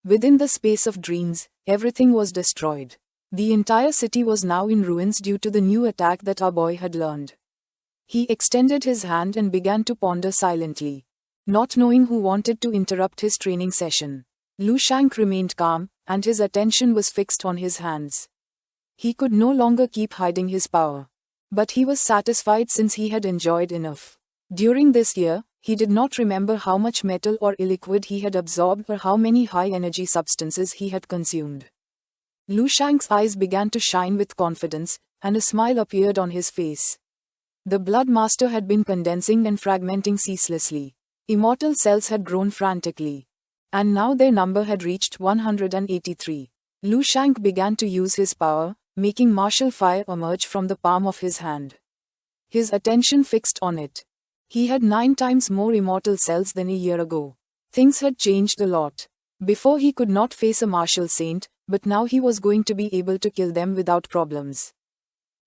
Within the space of dreams, everything was destroyed. The entire city was now in ruins due to the new attack that our boy had learned. He extended his hand and began to ponder silently, not knowing who wanted to interrupt his training session. Lu Shang remained calm, and his attention was fixed on his hands. He could no longer keep hiding his power. But he was satisfied since he had enjoyed enough. During this year, he did not remember how much metal or illiquid he had absorbed or how many high-energy substances he had consumed. Lu Shang's eyes began to shine with confidence, and a smile appeared on his face. The blood master had been condensing and fragmenting ceaselessly. Immortal cells had grown frantically. And now their number had reached 183. Lu Shang began to use his power, making martial fire emerge from the palm of his hand. His attention fixed on it. He had 9 times more immortal cells than a year ago. Things had changed a lot. Before he could not face a martial saint, but now he was going to be able to kill them without problems.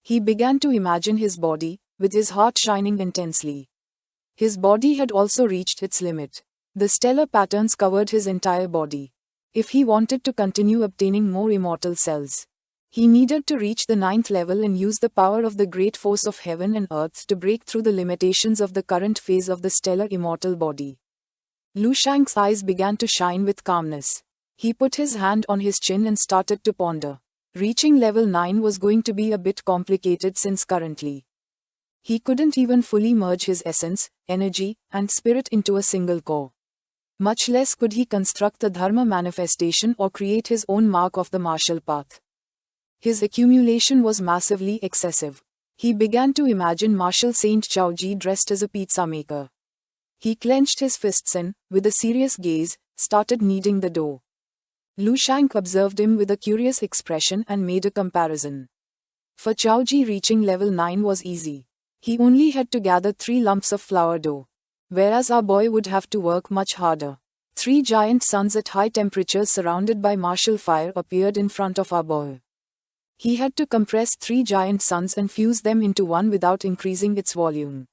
He began to imagine his body, with his heart shining intensely. His body had also reached its limit. The stellar patterns covered his entire body. If he wanted to continue obtaining more immortal cells, he needed to reach the 9th level and use the power of the great force of heaven and earth to break through the limitations of the current phase of the stellar immortal body. Lu Shang's eyes began to shine with calmness. He put his hand on his chin and started to ponder. Reaching level 9 was going to be a bit complicated since currently he couldn't even fully merge his essence, energy, and spirit into a single core. Much less could he construct the Dharma manifestation or create his own mark of the martial path. His accumulation was massively excessive. He began to imagine Martial Saint Chaoji dressed as a pizza maker. He clenched his fists and, with a serious gaze, started kneading the dough. Lu Shang observed him with a curious expression and made a comparison. For Chaoji, reaching level 9 was easy. He only had to gather 3 lumps of flour dough. Whereas our boy would have to work much harder. 3 giant suns at high temperatures surrounded by martial fire appeared in front of our boy. He had to compress 3 giant suns and fuse them into one without increasing its volume.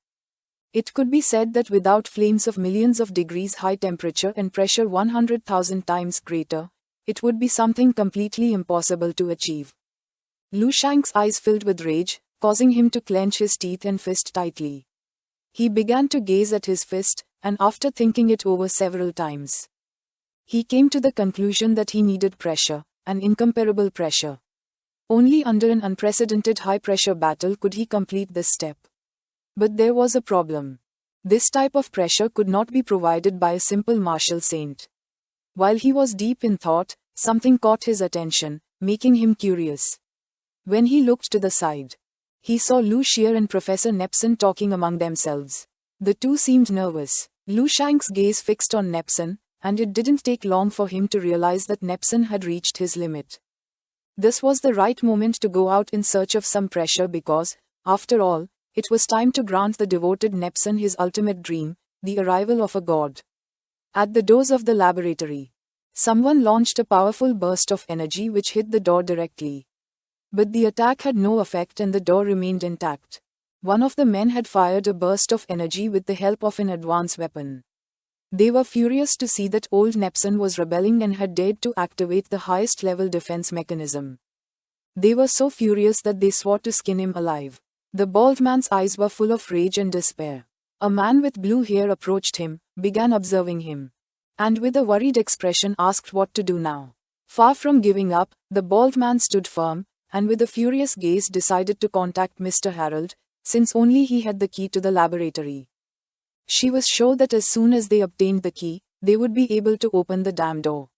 It could be said that without flames of millions of degrees high temperature and pressure 100,000 times greater, it would be something completely impossible to achieve. Lu Shang's eyes filled with rage, causing him to clench his teeth and fist tightly. He began to gaze at his fist, and after thinking it over several times, he came to the conclusion that he needed pressure, an incomparable pressure. Only under an unprecedented high-pressure battle could he complete this step. But there was a problem. This type of pressure could not be provided by a simple martial saint. While he was deep in thought, something caught his attention, making him curious. When he looked to the side, he saw Lu Xier and Professor Nepson talking among themselves. The two seemed nervous. Lu Shang's gaze fixed on Nepson, and it didn't take long for him to realize that Nepson had reached his limit. This was the right moment to go out in search of some pressure because, after all, it was time to grant the devoted Nepson his ultimate dream, the arrival of a god. At the doors of the laboratory, someone launched a powerful burst of energy which hit the door directly. But the attack had no effect and the door remained intact. One of the men had fired a burst of energy with the help of an advanced weapon. They were furious to see that old Nepson was rebelling and had dared to activate the highest level defense mechanism. They were so furious that they swore to skin him alive. The bald man's eyes were full of rage and despair. A man with blue hair approached him, began observing him, and with a worried expression asked what to do now. Far from giving up, the bald man stood firm, and with a furious gaze decided to contact Mr. Harold, since only he had the key to the laboratory. She was sure that as soon as they obtained the key, they would be able to open the damn door.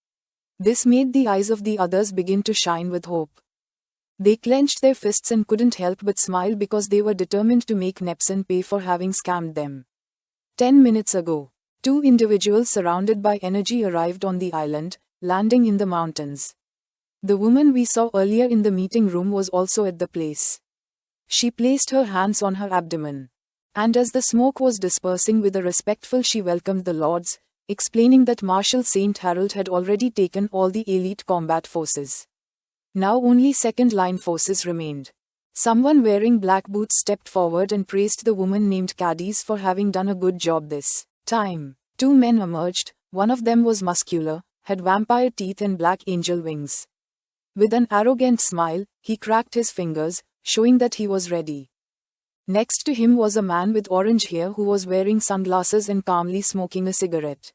This made the eyes of the others begin to shine with hope. They clenched their fists and couldn't help but smile because they were determined to make Nepson pay for having scammed them. 10 minutes ago, 2 individuals surrounded by energy arrived on the island, landing in the mountains. The woman we saw earlier in the meeting room was also at the place. She placed her hands on her abdomen. And as the smoke was dispersing with a respectful she welcomed the lords, explaining that Martial Saint Harold had already taken all the elite combat forces. Now only second-line forces remained. Someone wearing black boots stepped forward and praised the woman named Cadiz for having done a good job this time. 2 men emerged, one of them was muscular, had vampire teeth and black angel wings. With an arrogant smile, he cracked his fingers, showing that he was ready. Next to him was a man with orange hair who was wearing sunglasses and calmly smoking a cigarette.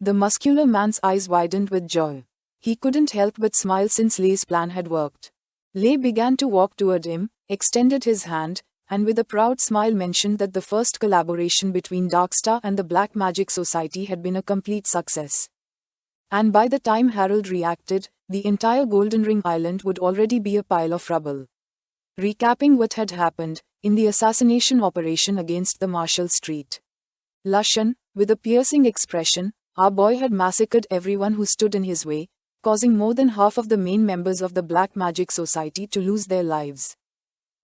The muscular man's eyes widened with joy. He couldn't help but smile since Lei's plan had worked. Lei began to walk toward him, extended his hand, and with a proud smile mentioned that the first collaboration between Darkstar and the Black Magic Society had been a complete success. And by the time Harold reacted, the entire Golden Ring Island would already be a pile of rubble. Recapping what had happened, in the assassination operation against the Marshall Street. Lushan, with a piercing expression, our boy had massacred everyone who stood in his way, causing more than half of the main members of the Black Magic Society to lose their lives.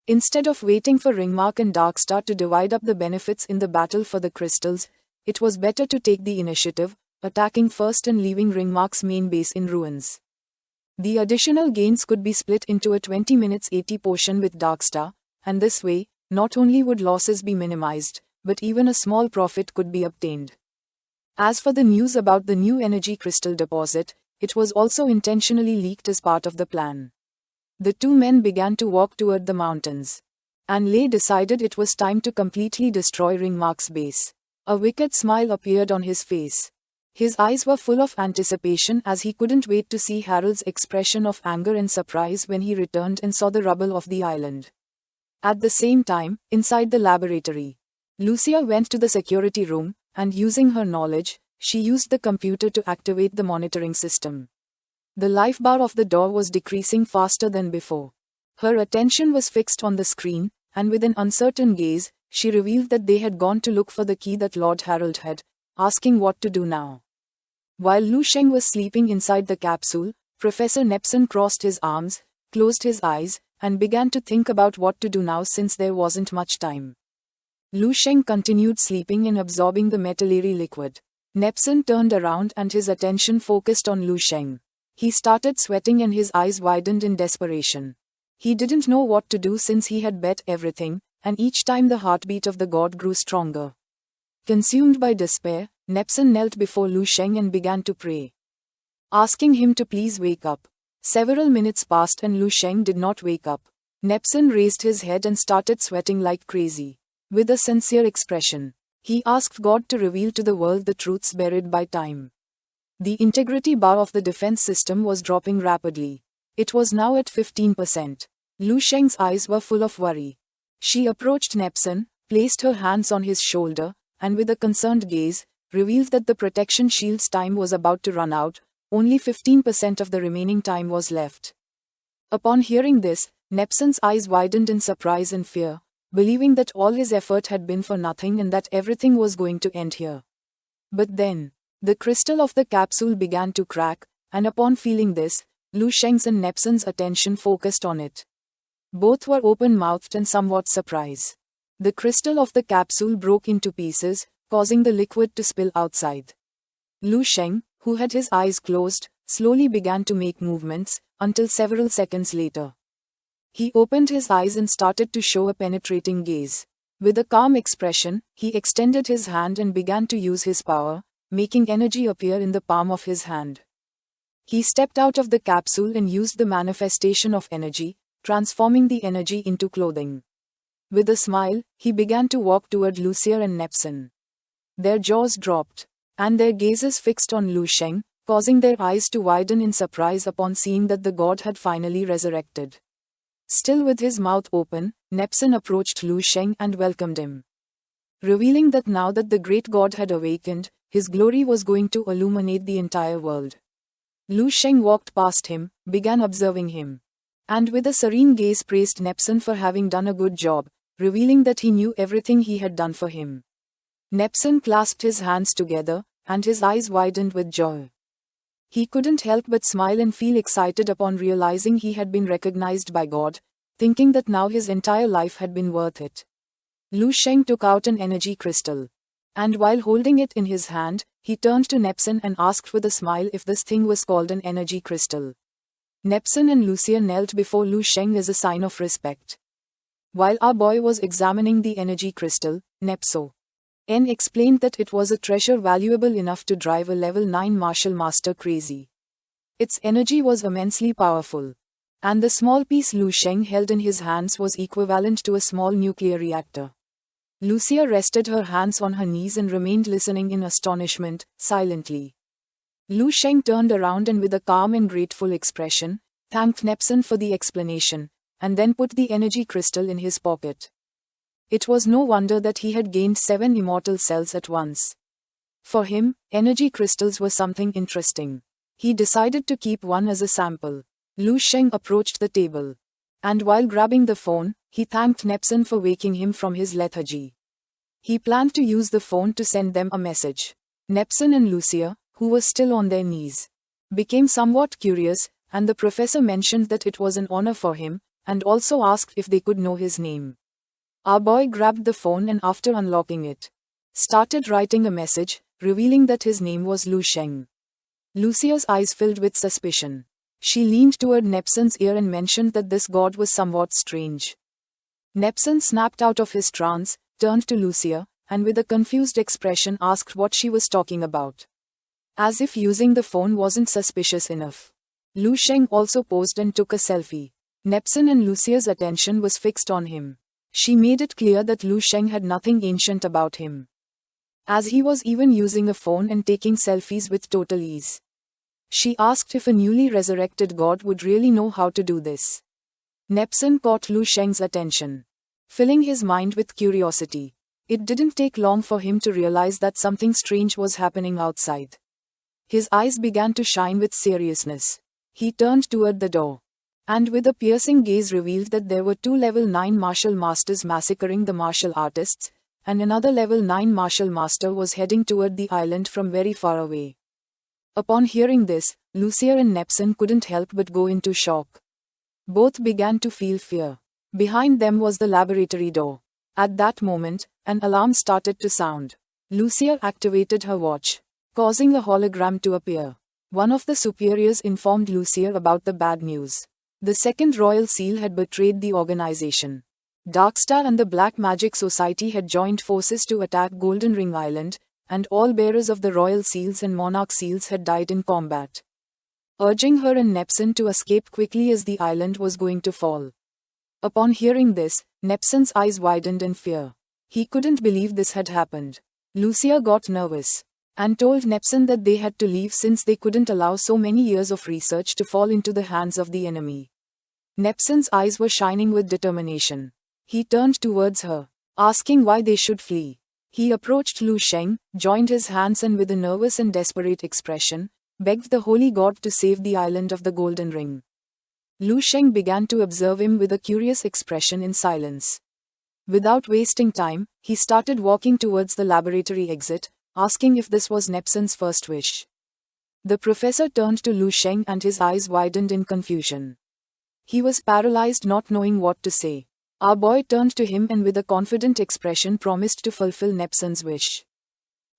Instead of waiting for Ringmark and Darkstar to divide up the benefits in the battle for the crystals, it was better to take the initiative, attacking first and leaving Ringmark's main base in ruins. The additional gains could be split into a 20 minutes 80 portion with Darkstar, and this way, not only would losses be minimized, but even a small profit could be obtained. As for the news about the new energy crystal deposit, it was also intentionally leaked as part of the plan. The two men began to walk toward the mountains. And Lei decided it was time to completely destroy Ringmark's base. A wicked smile appeared on his face. His eyes were full of anticipation as he couldn't wait to see Harold's expression of anger and surprise when he returned and saw the rubble of the island. At the same time, inside the laboratory, Lucia went to the security room, and using her knowledge, she used the computer to activate the monitoring system. The life bar of the door was decreasing faster than before. Her attention was fixed on the screen, and with an uncertain gaze, she revealed that they had gone to look for the key that Lord Harold had, asking what to do now. While Lu Sheng was sleeping inside the capsule, Professor Nepson crossed his arms, closed his eyes, and began to think about what to do now since there wasn't much time. Lu Sheng continued sleeping and absorbing the metallary liquid. Nepson turned around and his attention focused on Lu Sheng. He started sweating and his eyes widened in desperation. He didn't know what to do since he had bet everything, and each time the heartbeat of the god grew stronger. Consumed by despair, Nepson knelt before Lu Sheng and began to pray, asking him to please wake up. Several minutes passed and Lu Sheng did not wake up. Nepson raised his head and started sweating like crazy. With a sincere expression, he asked God to reveal to the world the truths buried by time. The integrity bar of the defense system was dropping rapidly. It was now at 15%. Lu Sheng's eyes were full of worry. She approached Nepson, placed her hands on his shoulder, and with a concerned gaze, revealed that the protection shield's time was about to run out. Only 15% of the remaining time was left. Upon hearing this, Nepson's eyes widened in surprise and fear, believing that all his effort had been for nothing and that everything was going to end here. But then, the crystal of the capsule began to crack, and upon feeling this, Lu Sheng's and Nepson's attention focused on it. Both were open-mouthed and somewhat surprised. The crystal of the capsule broke into pieces, causing the liquid to spill outside. Lu Sheng, who had his eyes closed, slowly began to make movements, until several seconds later. He opened his eyes and started to show a penetrating gaze. With a calm expression, he extended his hand and began to use his power, making energy appear in the palm of his hand. He stepped out of the capsule and used the manifestation of energy, transforming the energy into clothing. With a smile, he began to walk toward Lucia and Nepson. Their jaws dropped, and their gazes fixed on Lu Sheng, causing their eyes to widen in surprise upon seeing that the god had finally resurrected. Still with his mouth open, Nepson approached Lu Sheng and welcomed him, revealing that now that the great god had awakened, his glory was going to illuminate the entire world. Lu Sheng walked past him, began observing him, and with a serene gaze praised Nepson for having done a good job, revealing that he knew everything he had done for him. Nepson clasped his hands together, and his eyes widened with joy. He couldn't help but smile and feel excited upon realizing he had been recognized by God, thinking that now his entire life had been worth it. Lu Sheng took out an energy crystal, and while holding it in his hand, he turned to Nepson and asked with a smile if this thing was called an energy crystal. Nepson and Lucia knelt before Lu Sheng as a sign of respect. While our boy was examining the energy crystal, Nepso N explained that it was a treasure valuable enough to drive a level 9 martial master crazy. Its energy was immensely powerful. And the small piece Lu Sheng held in his hands was equivalent to a small nuclear reactor. Lucia rested her hands on her knees and remained listening in astonishment, silently. Lu Sheng turned around and with a calm and grateful expression, thanked Nepson for the explanation, and then put the energy crystal in his pocket. It was no wonder that he had gained 7 immortal cells at once. For him, energy crystals were something interesting. He decided to keep one as a sample. Lu Sheng approached the table. And while grabbing the phone, he thanked Nepson for waking him from his lethargy. He planned to use the phone to send them a message. Nepson and Lucia, who were still on their knees, became somewhat curious, and the professor mentioned that it was an honor for him, and also asked if they could know his name. Our boy grabbed the phone and after unlocking it, started writing a message, revealing that his name was Lu Sheng. Lucia's eyes filled with suspicion. She leaned toward Nepson's ear and mentioned that this god was somewhat strange. Nepson snapped out of his trance, turned to Lucia, and with a confused expression asked what she was talking about. As if using the phone wasn't suspicious enough. Lu Sheng also posed and took a selfie. Nepson and Lucia's attention was fixed on him. She made it clear that Lu Sheng had nothing ancient about him, as he was even using a phone and taking selfies with total ease. She asked if a newly resurrected god would really know how to do this. Nepson caught Lu Sheng's attention, filling his mind with curiosity. It didn't take long for him to realize that something strange was happening outside. His eyes began to shine with seriousness. He turned toward the door, and with a piercing gaze revealed that there were 2 level 9 martial masters massacring the martial artists, and another level 9 martial master was heading toward the island from very far away. Upon hearing this, Lucia and Nepson couldn't help but go into shock. Both began to feel fear. Behind them was the laboratory door. At that moment, an alarm started to sound. Lucia activated her watch, causing a hologram to appear. One of the superiors informed Lucia about the bad news. The Second Royal Seal had betrayed the organization. Darkstar and the Black Magic Society had joined forces to attack Golden Ring Island, and all bearers of the Royal Seals and Monarch Seals had died in combat, urging her and Nepson to escape quickly as the island was going to fall. Upon hearing this, Nepson's eyes widened in fear. He couldn't believe this had happened. Lucia got nervous, and told Nepson that they had to leave since they couldn't allow so many years of research to fall into the hands of the enemy. Nepson's eyes were shining with determination. He turned towards her, asking why they should flee. He approached Lu Sheng, joined his hands and with a nervous and desperate expression, begged the holy god to save the island of the Golden Ring. Lu Sheng began to observe him with a curious expression in silence. Without wasting time, he started walking towards the laboratory exit, asking if this was Nepson's first wish. The professor turned to Lu Sheng and his eyes widened in confusion. He was paralyzed, not knowing what to say. Our boy turned to him and with a confident expression promised to fulfill Nepson's wish.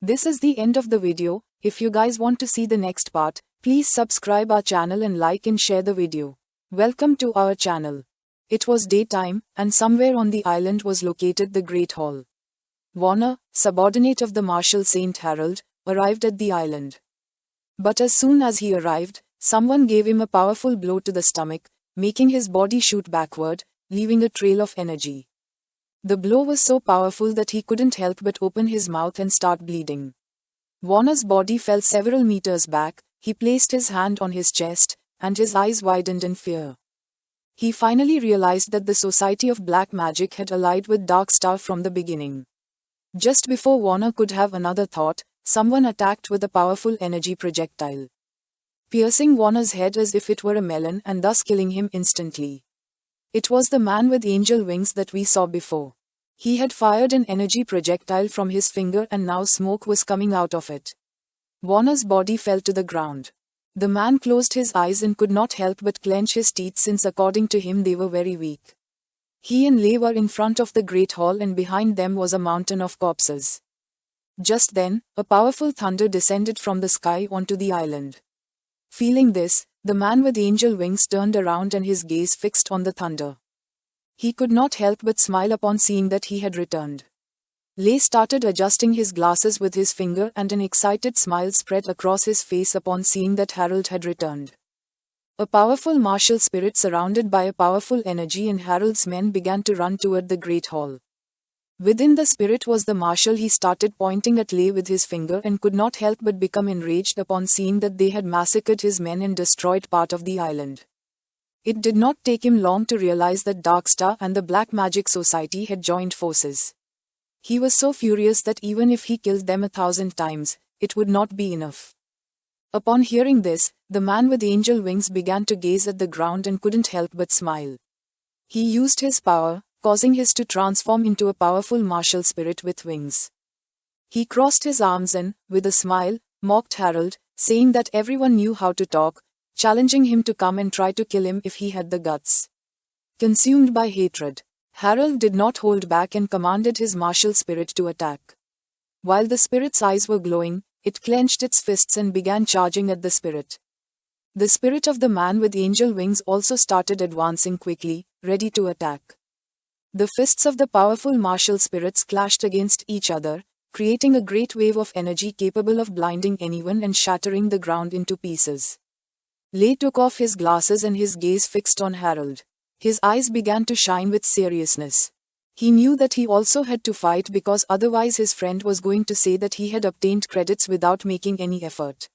This is the end of the video. If you guys want to see the next part, please subscribe our channel and like and share the video. Welcome to our channel. It was daytime, and somewhere on the island was located the Great Hall. Warner, subordinate of the Marshal Saint Harold, arrived at the island. But as soon as he arrived, someone gave him a powerful blow to the stomach, making his body shoot backward, leaving a trail of energy. The blow was so powerful that he couldn't help but open his mouth and start bleeding. Warner's body fell several meters back. He placed his hand on his chest, and his eyes widened in fear. He finally realized that the Society of Black Magic had allied with Darkstar from the beginning. Just before Warner could have another thought, someone attacked with a powerful energy projectile, piercing Warner's head as if it were a melon and thus killing him instantly. It was the man with angel wings that we saw before. He had fired an energy projectile from his finger and now smoke was coming out of it. Warner's body fell to the ground. The man closed his eyes and could not help but clench his teeth since according to him they were very weak. He and Lei were in front of the Great Hall and behind them was a mountain of corpses. Just then, a powerful thunder descended from the sky onto the island. Feeling this, the man with angel wings turned around and his gaze fixed on the thunder. He could not help but smile upon seeing that he had returned. Lei started adjusting his glasses with his finger, and an excited smile spread across his face upon seeing that Harold had returned. A powerful martial spirit surrounded by a powerful energy, and Harold's men began to run toward the Great Hall. Within the spirit was the marshal. He started pointing at Lei with his finger and could not help but become enraged upon seeing that they had massacred his men and destroyed part of the island. It did not take him long to realize that Darkstar and the Black Magic Society had joined forces. He was so furious that even if he killed them 1,000 times, it would not be enough. Upon hearing this, the man with angel wings began to gaze at the ground and couldn't help but smile. He used his power, causing his to transform into a powerful martial spirit with wings. He crossed his arms and, with a smile, mocked Harold, saying that everyone knew how to talk, challenging him to come and try to kill him if he had the guts. Consumed by hatred, Harold did not hold back and commanded his martial spirit to attack. While the spirit's eyes were glowing, it clenched its fists and began charging at the spirit. The spirit of the man with angel wings also started advancing quickly, ready to attack. The fists of the powerful martial spirits clashed against each other, creating a great wave of energy capable of blinding anyone and shattering the ground into pieces. Lei took off his glasses and his gaze fixed on Harold. His eyes began to shine with seriousness. He knew that he also had to fight, because otherwise his friend was going to say that he had obtained credits without making any effort.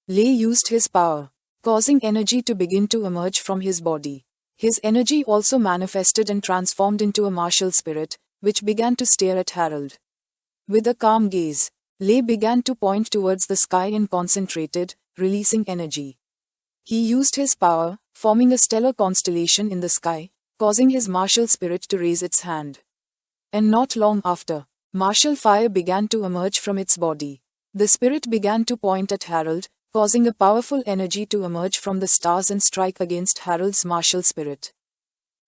Lei used his power, causing energy to begin to emerge from his body. His energy also manifested and transformed into a martial spirit, which began to stare at Harold. With a calm gaze, Lei began to point towards the sky and concentrated, releasing energy. He used his power, forming a stellar constellation in the sky, causing his martial spirit to raise its hand. And not long after, martial fire began to emerge from its body. The spirit began to point at Harold, causing a powerful energy to emerge from the stars and strike against Harold's martial spirit.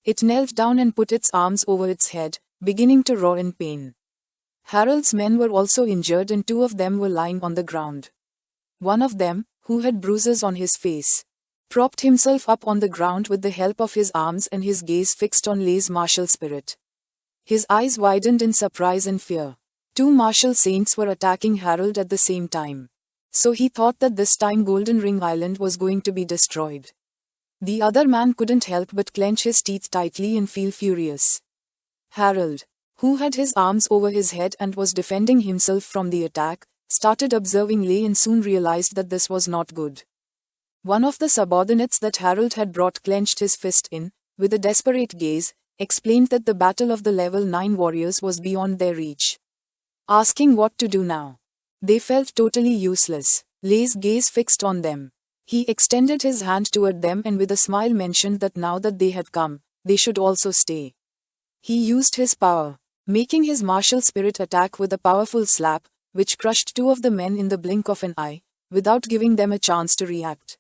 It knelt down and put its arms over its head, beginning to roar in pain. Harold's men were also injured, and 2 of them were lying on the ground. One of them, who had bruises on his face, propped himself up on the ground with the help of his arms and his gaze fixed on Lei's martial spirit. His eyes widened in surprise and fear. 2 martial saints were attacking Harold at the same time. So he thought that this time Golden Ring Island was going to be destroyed. The other man couldn't help but clench his teeth tightly and feel furious. Harold, who had his arms over his head and was defending himself from the attack, started observing Lei and soon realized that this was not good. One of the subordinates that Harold had brought clenched his fist in, with a desperate gaze, explained that the battle of the level 9 warriors was beyond their reach. Asking what to do now, they felt totally useless. Lei's gaze fixed on them. He extended his hand toward them and with a smile mentioned that now that they had come, they should also stay. He used his power, making his martial spirit attack with a powerful slap, which crushed 2 of the men in the blink of an eye, without giving them a chance to react.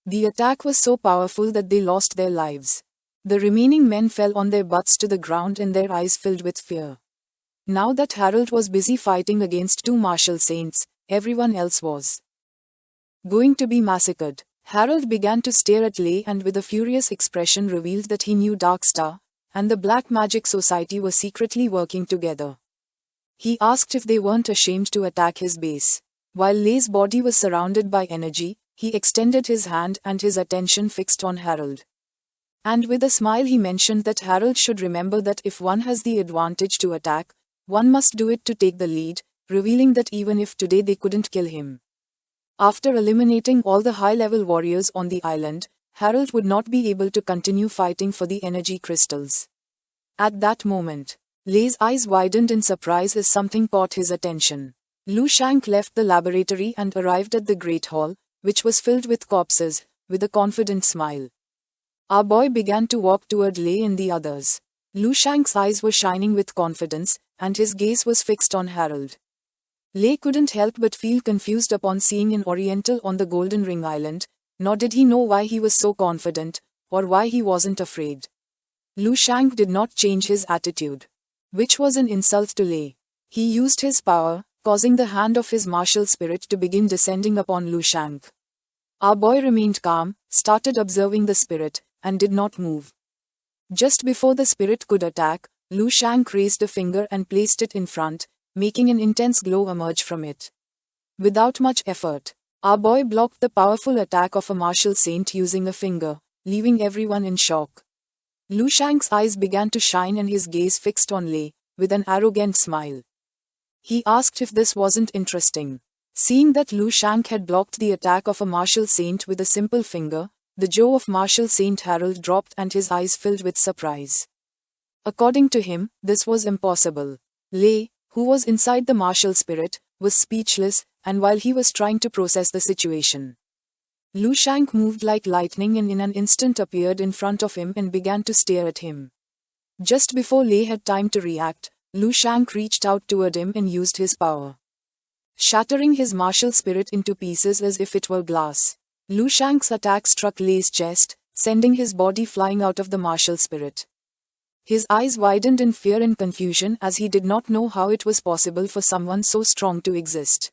The attack was so powerful that they lost their lives. The remaining men fell on their butts to the ground and their eyes filled with fear. Now that Harold was busy fighting against 2 martial saints, everyone else was going to be massacred. Harold began to stare at Lei and with a furious expression revealed that he knew Darkstar and the Black Magic Society were secretly working together. He asked if they weren't ashamed to attack his base. While Lei's body was surrounded by energy, he extended his hand and his attention fixed on Harold. And with a smile he mentioned that Harold should remember that if one has the advantage to attack, one must do it to take the lead, revealing that even if today they couldn't kill him. After eliminating all the high-level warriors on the island, Harold would not be able to continue fighting for the energy crystals. At that moment, Lei's eyes widened in surprise as something caught his attention. Lu Shang left the laboratory and arrived at the Great Hall, which was filled with corpses, with a confident smile. Our boy began to walk toward Lei and the others. Lu Shang's eyes were shining with confidence, and his gaze was fixed on Harold. Lei couldn't help but feel confused upon seeing an Oriental on the Golden Ring Island, nor did he know why he was so confident, or why he wasn't afraid. Lu Shang did not change his attitude, which was an insult to Lei. He used his power, causing the hand of his martial spirit to begin descending upon Lu Shang. Our boy remained calm, started observing the spirit, and did not move. Just before the spirit could attack, Lu Shang raised a finger and placed it in front, making an intense glow emerge from it. Without much effort, our boy blocked the powerful attack of a martial saint using a finger, leaving everyone in shock. Lu Shang's eyes began to shine and his gaze fixed on Lei, with an arrogant smile. He asked if this wasn't interesting. Seeing that Lu Shang had blocked the attack of a martial saint with a simple finger, the jaw of martial saint Harold dropped and his eyes filled with surprise. According to him, this was impossible. Lei, who was inside the martial spirit, was speechless, and while he was trying to process the situation, Lu Shang moved like lightning and in an instant appeared in front of him and began to stare at him. Just before Lei had time to react, Lu Shang reached out toward him and used his power, shattering his martial spirit into pieces as if it were glass. Lu Shang's attack struck Lei's chest, sending his body flying out of the martial spirit. His eyes widened in fear and confusion as he did not know how it was possible for someone so strong to exist.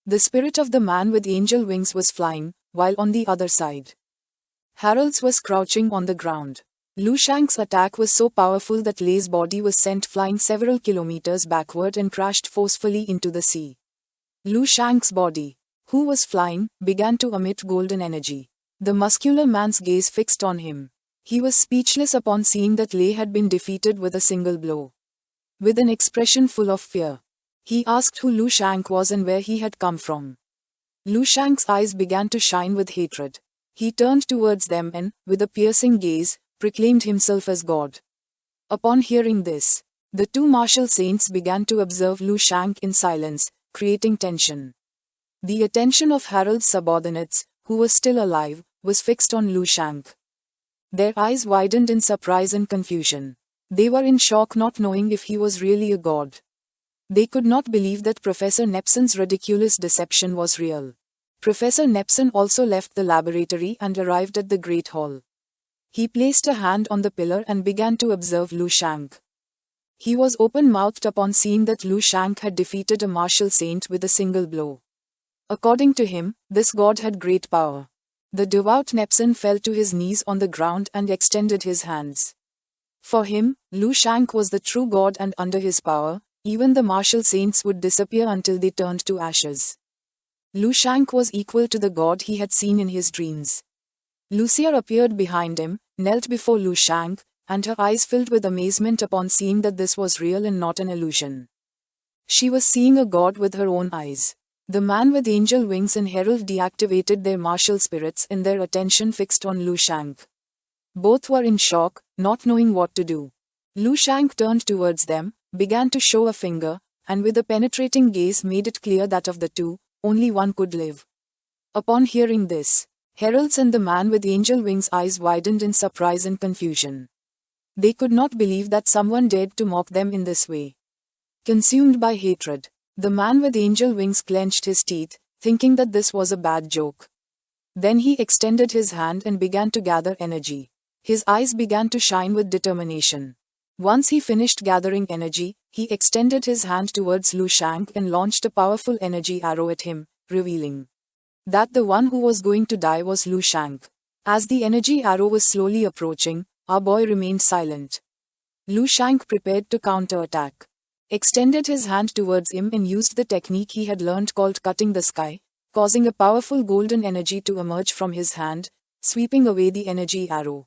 The spirit of the man with angel wings was flying, while on the other side, Harold's was crouching on the ground. Lu Shang's attack was so powerful that Lei's body was sent flying several kilometers backward and crashed forcefully into the sea. Lu Shang's body, who was flying, began to emit golden energy. The muscular man's gaze fixed on him. He was speechless upon seeing that Lei had been defeated with a single blow. With an expression full of fear, he asked who Lu Shang was and where he had come from. Lu Shang's eyes began to shine with hatred. He turned towards them and, with a piercing gaze, proclaimed himself as God. Upon hearing this, the two martial saints began to observe Lu Shang in silence, creating tension. The attention of Harold's subordinates, who was still alive, was fixed on Lu Shang. Their eyes widened in surprise and confusion. They were in shock, not knowing if he was really a god. They could not believe that Professor Nepson's ridiculous deception was real. Professor Nepson also left the laboratory and arrived at the Great Hall. He placed a hand on the pillar and began to observe Lu Shang. He was open-mouthed upon seeing that Lu Shang had defeated a martial saint with a single blow. According to him, this god had great power. The devout Nepson fell to his knees on the ground and extended his hands. For him, Lu Shang was the true god, and under his power, even the martial saints would disappear until they turned to ashes. Lu Shang was equal to the god he had seen in his dreams. Lucia appeared behind him, knelt before Lu Shang, and her eyes filled with amazement upon seeing that this was real and not an illusion. She was seeing a god with her own eyes. The man with angel wings and Herald deactivated their martial spirits and their attention fixed on Lu Shang. Both were in shock, not knowing what to do. Lu Shang turned towards them, began to show a finger, and with a penetrating gaze made it clear that of the two, only one could live. Upon hearing this, Herald's and the man with angel wings' eyes widened in surprise and confusion. They could not believe that someone dared to mock them in this way. Consumed by hatred, the man with angel wings clenched his teeth, thinking that this was a bad joke. Then he extended his hand and began to gather energy. His eyes began to shine with determination. Once he finished gathering energy, he extended his hand towards Lu Shang and launched a powerful energy arrow at him, revealing that the one who was going to die was Lu Shang. As the energy arrow was slowly approaching, our boy remained silent. Lu Shang prepared to counterattack, extended his hand towards him and used the technique he had learned called cutting the sky, causing a powerful golden energy to emerge from his hand, sweeping away the energy arrow.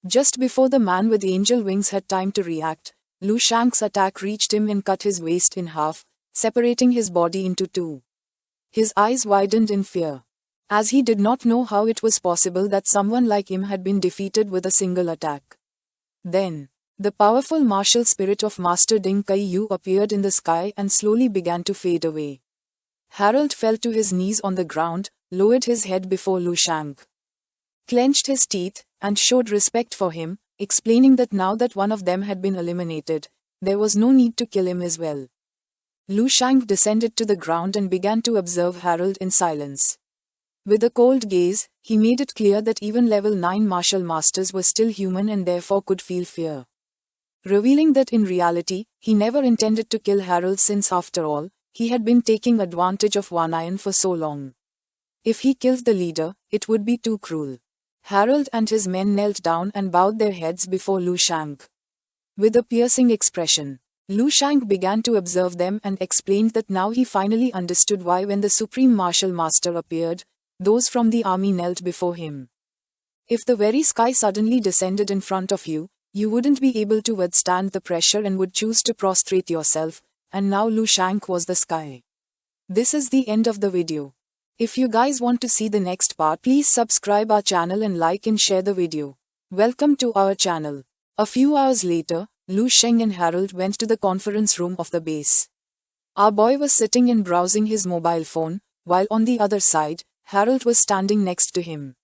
Just before the man with angel wings had time to react, Lu Shang's attack reached him and cut his waist in half, separating his body into two. His eyes widened in fear, as he did not know how it was possible that someone like him had been defeated with a single attack. Then, the powerful martial spirit of Master Ding Kai Yu appeared in the sky and slowly began to fade away. Harold fell to his knees on the ground, lowered his head before Lu Shang, clenched his teeth, and showed respect for him, explaining that now that one of them had been eliminated, there was no need to kill him as well. Lu Shang descended to the ground and began to observe Harold in silence. With a cold gaze, he made it clear that even level 9 martial masters were still human and therefore could feel fear. Revealing that in reality, he never intended to kill Harold since after all, he had been taking advantage of One Iron for so long. If he killed the leader, it would be too cruel. Harold and his men knelt down and bowed their heads before Lu Shang. With a piercing expression, Lu Shang began to observe them and explained that now he finally understood why when the Supreme Martial Master appeared, those from the army knelt before him. If the very sky suddenly descended in front of you, you wouldn't be able to withstand the pressure and would choose to prostrate yourself, and now Lu Shang was the sky. This is the end of the video. If you guys want to see the next part, please subscribe our channel and like and share the video. Welcome to our channel. A few hours later, Lu Sheng and Harold went to the conference room of the base. Our boy was sitting and browsing his mobile phone, while on the other side, Harold was standing next to him.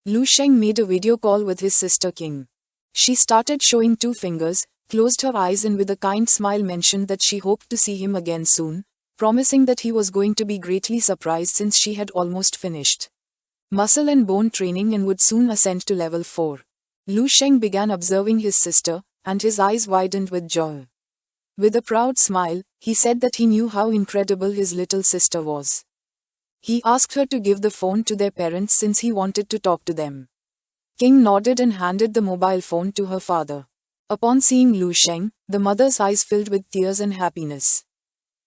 Lu Sheng made a video call with his sister King. She started showing 2 fingers, closed her eyes and with a kind smile mentioned that she hoped to see him again soon, promising that he was going to be greatly surprised since she had almost finished muscle and bone training and would soon ascend to level 4. Lu Sheng began observing his sister, and his eyes widened with joy. With a proud smile, he said that he knew how incredible his little sister was. He asked her to give the phone to their parents since he wanted to talk to them. King nodded and handed the mobile phone to her father. Upon seeing Lu Sheng, the mother's eyes filled with tears and happiness.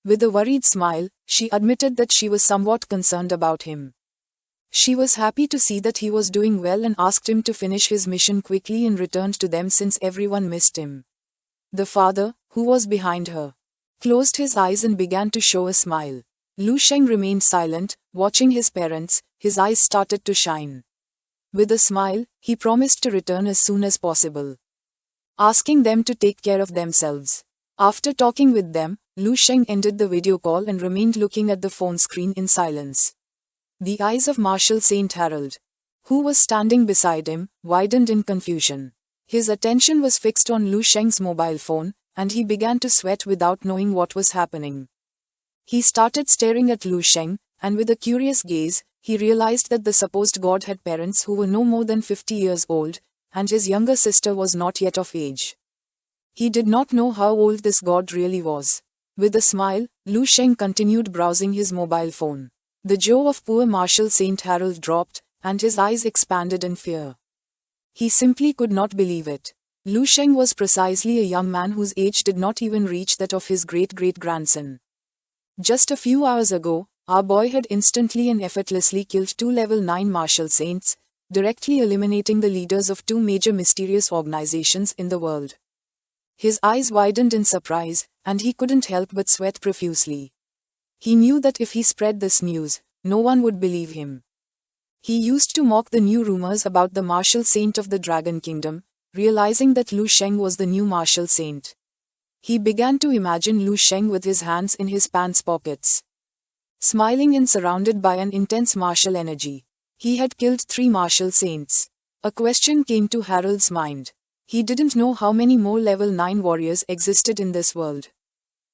With a worried smile, she admitted that she was somewhat concerned about him. She was happy to see that he was doing well and asked him to finish his mission quickly and returned to them since everyone missed him. The father, who was behind her, closed his eyes and began to show a smile. Lu Sheng remained silent, watching his parents. His eyes started to shine. With a smile, he promised to return as soon as possible, asking them to take care of themselves. After talking with them, Lu Sheng ended the video call and remained looking at the phone screen in silence. The eyes of Martial Saint Harold, who was standing beside him, widened in confusion. His attention was fixed on Lu Sheng's mobile phone, and he began to sweat without knowing what was happening. He started staring at Lu Sheng, and with a curious gaze, he realized that the supposed god had parents who were no more than 50 years old, and his younger sister was not yet of age. He did not know how old this god really was. With a smile, Lu Sheng continued browsing his mobile phone. The jaw of poor Martial Saint Harold dropped, and his eyes expanded in fear. He simply could not believe it. Lu Sheng was precisely a young man whose age did not even reach that of his great-great-grandson. Just a few hours ago, our boy had instantly and effortlessly killed 2 level 9 Martial Saints, directly eliminating the leaders of 2 major mysterious organizations in the world. His eyes widened in surprise, and he couldn't help but sweat profusely. He knew that if he spread this news, no one would believe him. He used to mock the new rumors about the Martial Saint of the Dragon Kingdom, realizing that Lu Sheng was the new Martial Saint. He began to imagine Lu Sheng with his hands in his pants pockets, smiling and surrounded by an intense martial energy. He had killed 3 Martial Saints. A question came to Harold's mind. He didn't know how many more level 9 warriors existed in this world.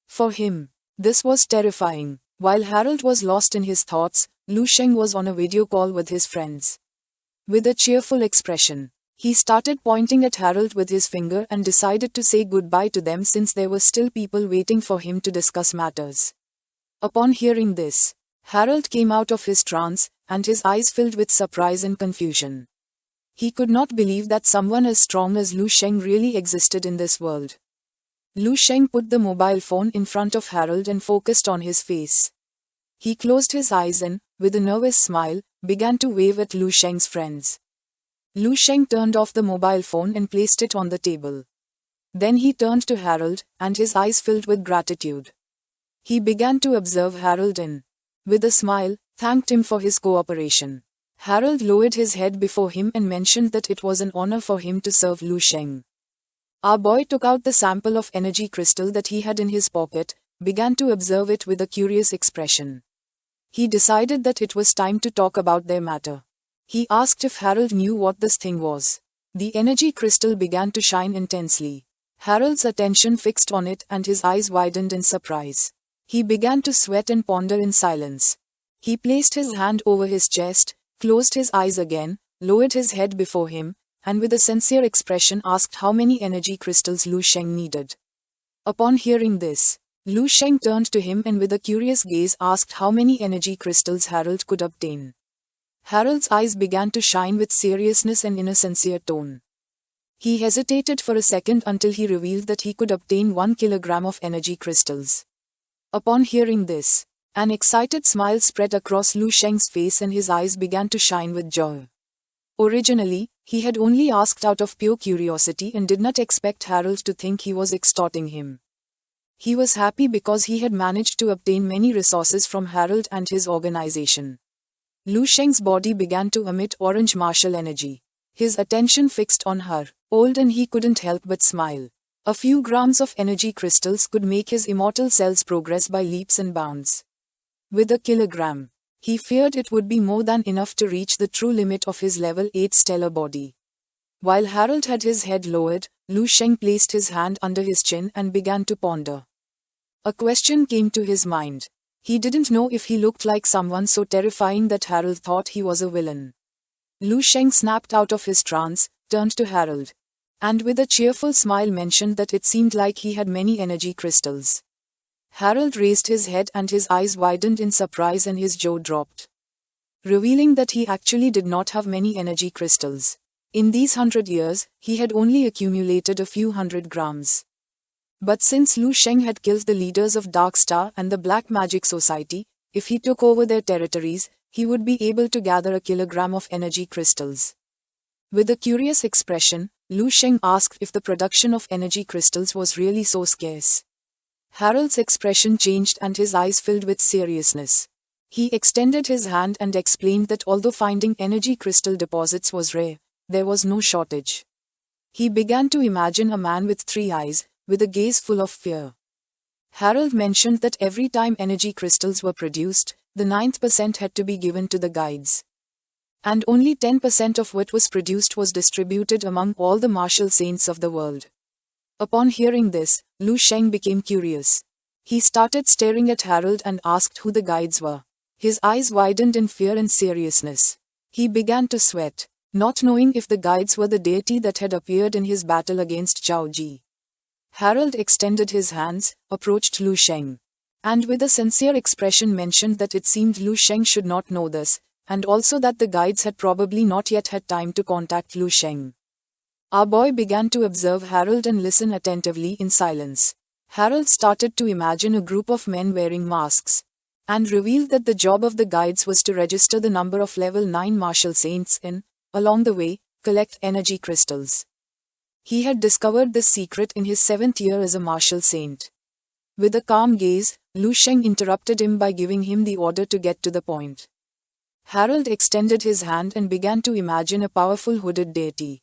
For him, this was terrifying. While Harold was lost in his thoughts, Lu Sheng was on a video call with his friends. With a cheerful expression, he started pointing at Harold with his finger and decided to say goodbye to them since there were still people waiting for him to discuss matters. Upon hearing this, Harold came out of his trance, and his eyes filled with surprise and confusion. He could not believe that someone as strong as Lu Sheng really existed in this world. Lu Sheng put the mobile phone in front of Harold and focused on his face. He closed his eyes and, with a nervous smile, began to wave at Lu Sheng's friends. Lu Sheng turned off the mobile phone and placed it on the table. Then he turned to Harold, and his eyes filled with gratitude. He began to observe Harold and, with a smile, thanked him for his cooperation. Harold lowered his head before him and mentioned that it was an honor for him to serve Lu Sheng. Our boy took out the sample of energy crystal that he had in his pocket, began to observe it with a curious expression. He decided that it was time to talk about their matter. He asked if Harold knew what this thing was. The energy crystal began to shine intensely. Harold's attention fixed on it and his eyes widened in surprise. He began to sweat and ponder in silence. He placed his hand over his chest, closed his eyes again, lowered his head before him, and with a sincere expression asked how many energy crystals Lu Sheng needed. Upon hearing this, Lu Sheng turned to him and with a curious gaze asked how many energy crystals Harold could obtain. Harold's eyes began to shine with seriousness and in a sincere tone. He hesitated for a second until he revealed that he could obtain 1 kilogram of energy crystals. Upon hearing this, an excited smile spread across Lu Sheng's face and his eyes began to shine with joy. Originally, he had only asked out of pure curiosity and did not expect Harold to think he was extorting him. He was happy because he had managed to obtain many resources from Harold and his organization. Lu Sheng's body began to emit orange martial energy. His attention fixed on her, old, and he couldn't help but smile. A few grams of energy crystals could make his immortal cells progress by leaps and bounds. With a kilogram, he feared it would be more than enough to reach the true limit of his level 8 stellar body. While Harold had his head lowered, Lu Sheng placed his hand under his chin and began to ponder. A question came to his mind. He didn't know if he looked like someone so terrifying that Harold thought he was a villain. Lu Sheng snapped out of his trance, turned to Harold, and with a cheerful smile mentioned that it seemed like he had many energy crystals. Harold raised his head and his eyes widened in surprise and his jaw dropped, revealing that he actually did not have many energy crystals. In these 100 years, he had only accumulated a few hundred grams. But since Lu Sheng had killed the leaders of Dark Star and the Black Magic Society, if he took over their territories, he would be able to gather a kilogram of energy crystals. With a curious expression, Lu Sheng asked if the production of energy crystals was really so scarce. Harold's expression changed and his eyes filled with seriousness. He extended his hand and explained that although finding energy crystal deposits was rare, there was no shortage. He began to imagine a man with 3 eyes, with a gaze full of fear. Harold mentioned that every time energy crystals were produced, the 9% had to be given to the guides. And only 10% of what was produced was distributed among all the martial saints of the world. Upon hearing this, Lu Sheng became curious. He started staring at Harold and asked who the guides were. His eyes widened in fear and seriousness. He began to sweat, not knowing if the guides were the deity that had appeared in his battle against Zhao Ji. Harold extended his hands, approached Lu Sheng, and with a sincere expression mentioned that it seemed Lu Sheng should not know this, and also that the guides had probably not yet had time to contact Lu Sheng. Our boy began to observe Harold and listen attentively in silence. Harold started to imagine a group of men wearing masks, and revealed that the job of the guides was to register the number of level 9 martial saints and, along the way, collect energy crystals. He had discovered this secret in his 7th year as a martial saint. With a calm gaze, Lu Sheng interrupted him by giving him the order to get to the point. Harold extended his hand and began to imagine a powerful hooded deity.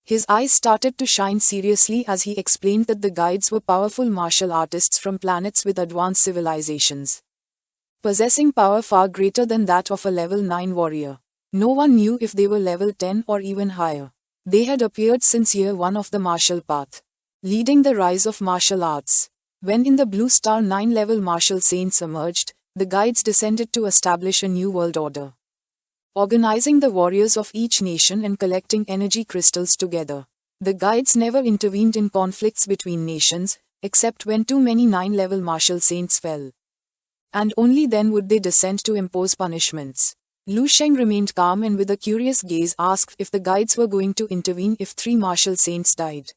His eyes started to shine seriously as he explained that the guides were powerful martial artists from planets with advanced civilizations, possessing power far greater than that of a level 9 warrior. No one knew if they were level 10 or even higher. They had appeared since year 1 of the martial path, leading the rise of martial arts. When in the Blue Star 9 level martial saints emerged, the guides descended to establish a new world order, organizing the warriors of each nation and collecting energy crystals together. The guides never intervened in conflicts between nations, except when too many 9 level martial saints fell. And only then would they descend to impose punishments. Lu Sheng remained calm and with a curious gaze asked if the guides were going to intervene if 3 martial saints died.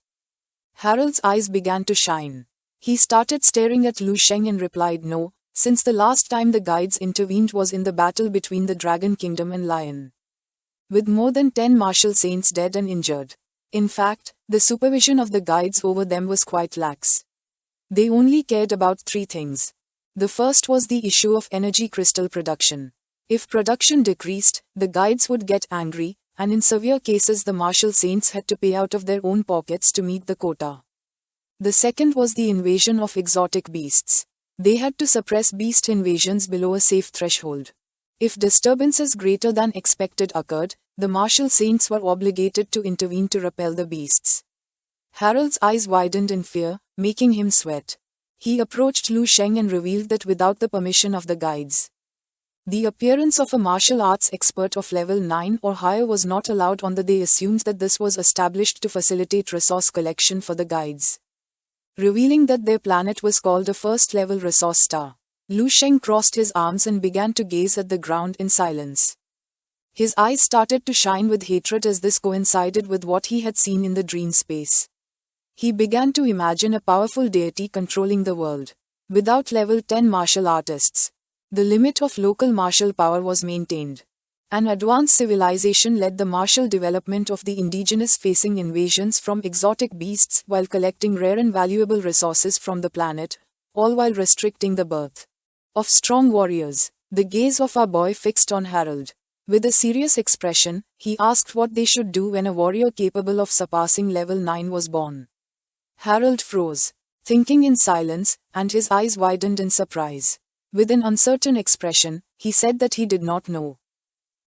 Harold's eyes began to shine. He started staring at Lu Sheng and replied no, since the last time the guides intervened was in the battle between the Dragon Kingdom and Lion, with more than 10 martial saints dead and injured. In fact, the supervision of the guides over them was quite lax. They only cared about 3 things. The first was the issue of energy crystal production. If production decreased, the guides would get angry, and in severe cases the martial saints had to pay out of their own pockets to meet the quota. The second was the invasion of exotic beasts. They had to suppress beast invasions below a safe threshold. If disturbances greater than expected occurred, the martial saints were obligated to intervene to repel the beasts. Harold's eyes widened in fear, making him sweat. He approached Lu Sheng and revealed that without the permission of the guides, the appearance of a martial arts expert of level 9 or higher was not allowed on the day. Assumed that this was established to facilitate resource collection for the guides, revealing that their planet was called a first-level resource star. Lu Sheng crossed his arms and began to gaze at the ground in silence. His eyes started to shine with hatred as this coincided with what he had seen in the dream space. He began to imagine a powerful deity controlling the world. Without level 10 martial artists, the limit of local martial power was maintained. An advanced civilization led the martial development of the indigenous, facing invasions from exotic beasts while collecting rare and valuable resources from the planet, all while restricting the birth of strong warriors. The gaze of our boy fixed on Harold. With a serious expression, he asked what they should do when a warrior capable of surpassing level 9 was born. Harold froze, thinking in silence, and his eyes widened in surprise. With an uncertain expression, he said that he did not know.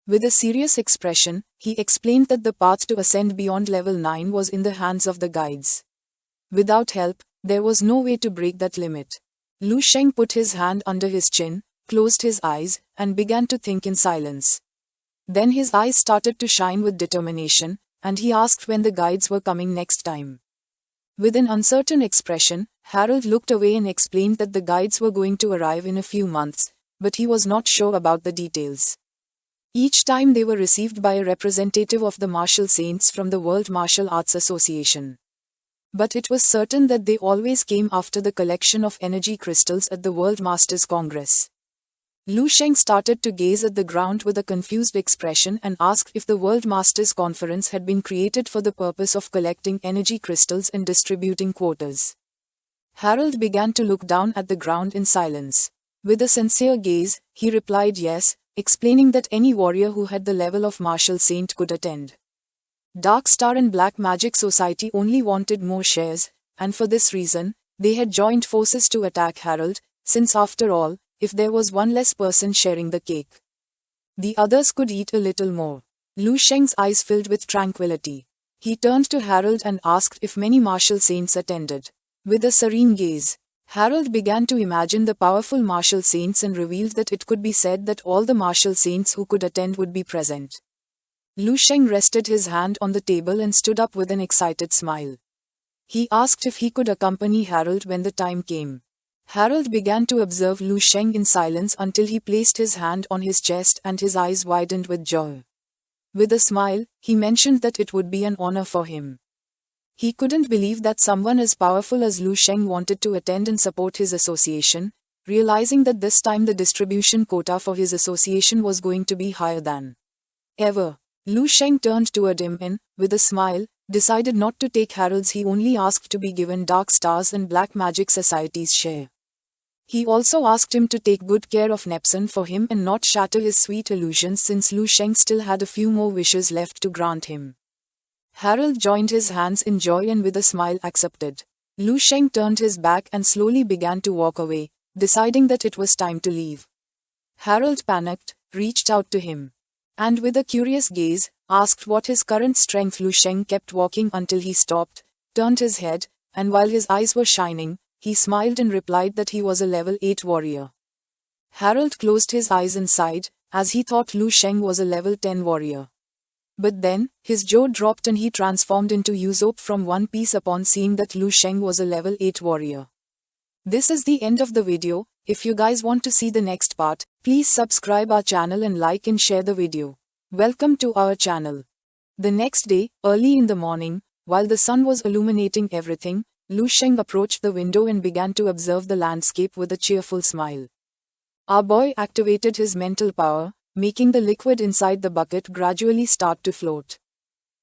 With a serious expression, he explained that the path to ascend beyond level 9 was in the hands of the guides. Without help, there was no way to break that limit. Lu Sheng put his hand under his chin, closed his eyes, and began to think in silence. Then his eyes started to shine with determination, and he asked when the guides were coming next time. With an uncertain expression, Harold looked away and explained that the guides were going to arrive in a few months, but he was not sure about the details. Each time they were received by a representative of the martial saints from the World Martial Arts Association. But it was certain that they always came after the collection of energy crystals at the World Masters Congress. Lu Sheng started to gaze at the ground with a confused expression and asked if the World Masters Conference had been created for the purpose of collecting energy crystals and distributing quotas. Harold began to look down at the ground in silence. With a sincere gaze, he replied yes, explaining that any warrior who had the level of martial saint could attend. Dark Star and Black Magic Society only wanted more shares, and for this reason, they had joined forces to attack Harold, since after all, if there was one less person sharing the cake, the others could eat a little more. Lu Sheng's eyes filled with tranquility. He turned to Harold and asked if many martial saints attended. With a serene gaze, Harold began to imagine the powerful martial saints and revealed that it could be said that all the martial saints who could attend would be present. Lu Sheng rested his hand on the table and stood up with an excited smile. He asked if he could accompany Harold when the time came. Harold began to observe Lu Sheng in silence until he placed his hand on his chest and his eyes widened with joy. With a smile, he mentioned that it would be an honor for him. He couldn't believe that someone as powerful as Lu Sheng wanted to attend and support his association, realizing that this time the distribution quota for his association was going to be higher than ever. Lu Sheng turned toward him and, with a smile, decided not to take Harold's. He only asked to be given Dark Stars and Black Magic Society's share. He also asked him to take good care of Nepson for him and not shatter his sweet illusions, since Lu Sheng still had a few more wishes left to grant him. Harold joined his hands in joy and with a smile accepted. Lu Sheng turned his back and slowly began to walk away, deciding that it was time to leave. Harold panicked, reached out to him, and with a curious gaze, asked what his current strength. Lu Sheng kept walking until he stopped, turned his head, and while his eyes were shining, he smiled and replied that he was a level 8 warrior. Harold closed his eyes and sighed, as he thought Lu Sheng was a level 10 warrior. But then, his jaw dropped and he transformed into Usopp from One Piece upon seeing that Lu Sheng was a level 8 warrior. This is the end of the video. If you guys want to see the next part, please subscribe our channel and like and share the video. Welcome to our channel. The next day, early in the morning, while the sun was illuminating everything, Lu Sheng approached the window and began to observe the landscape with a cheerful smile. Our boy activated his mental power, making the liquid inside the bucket gradually start to float.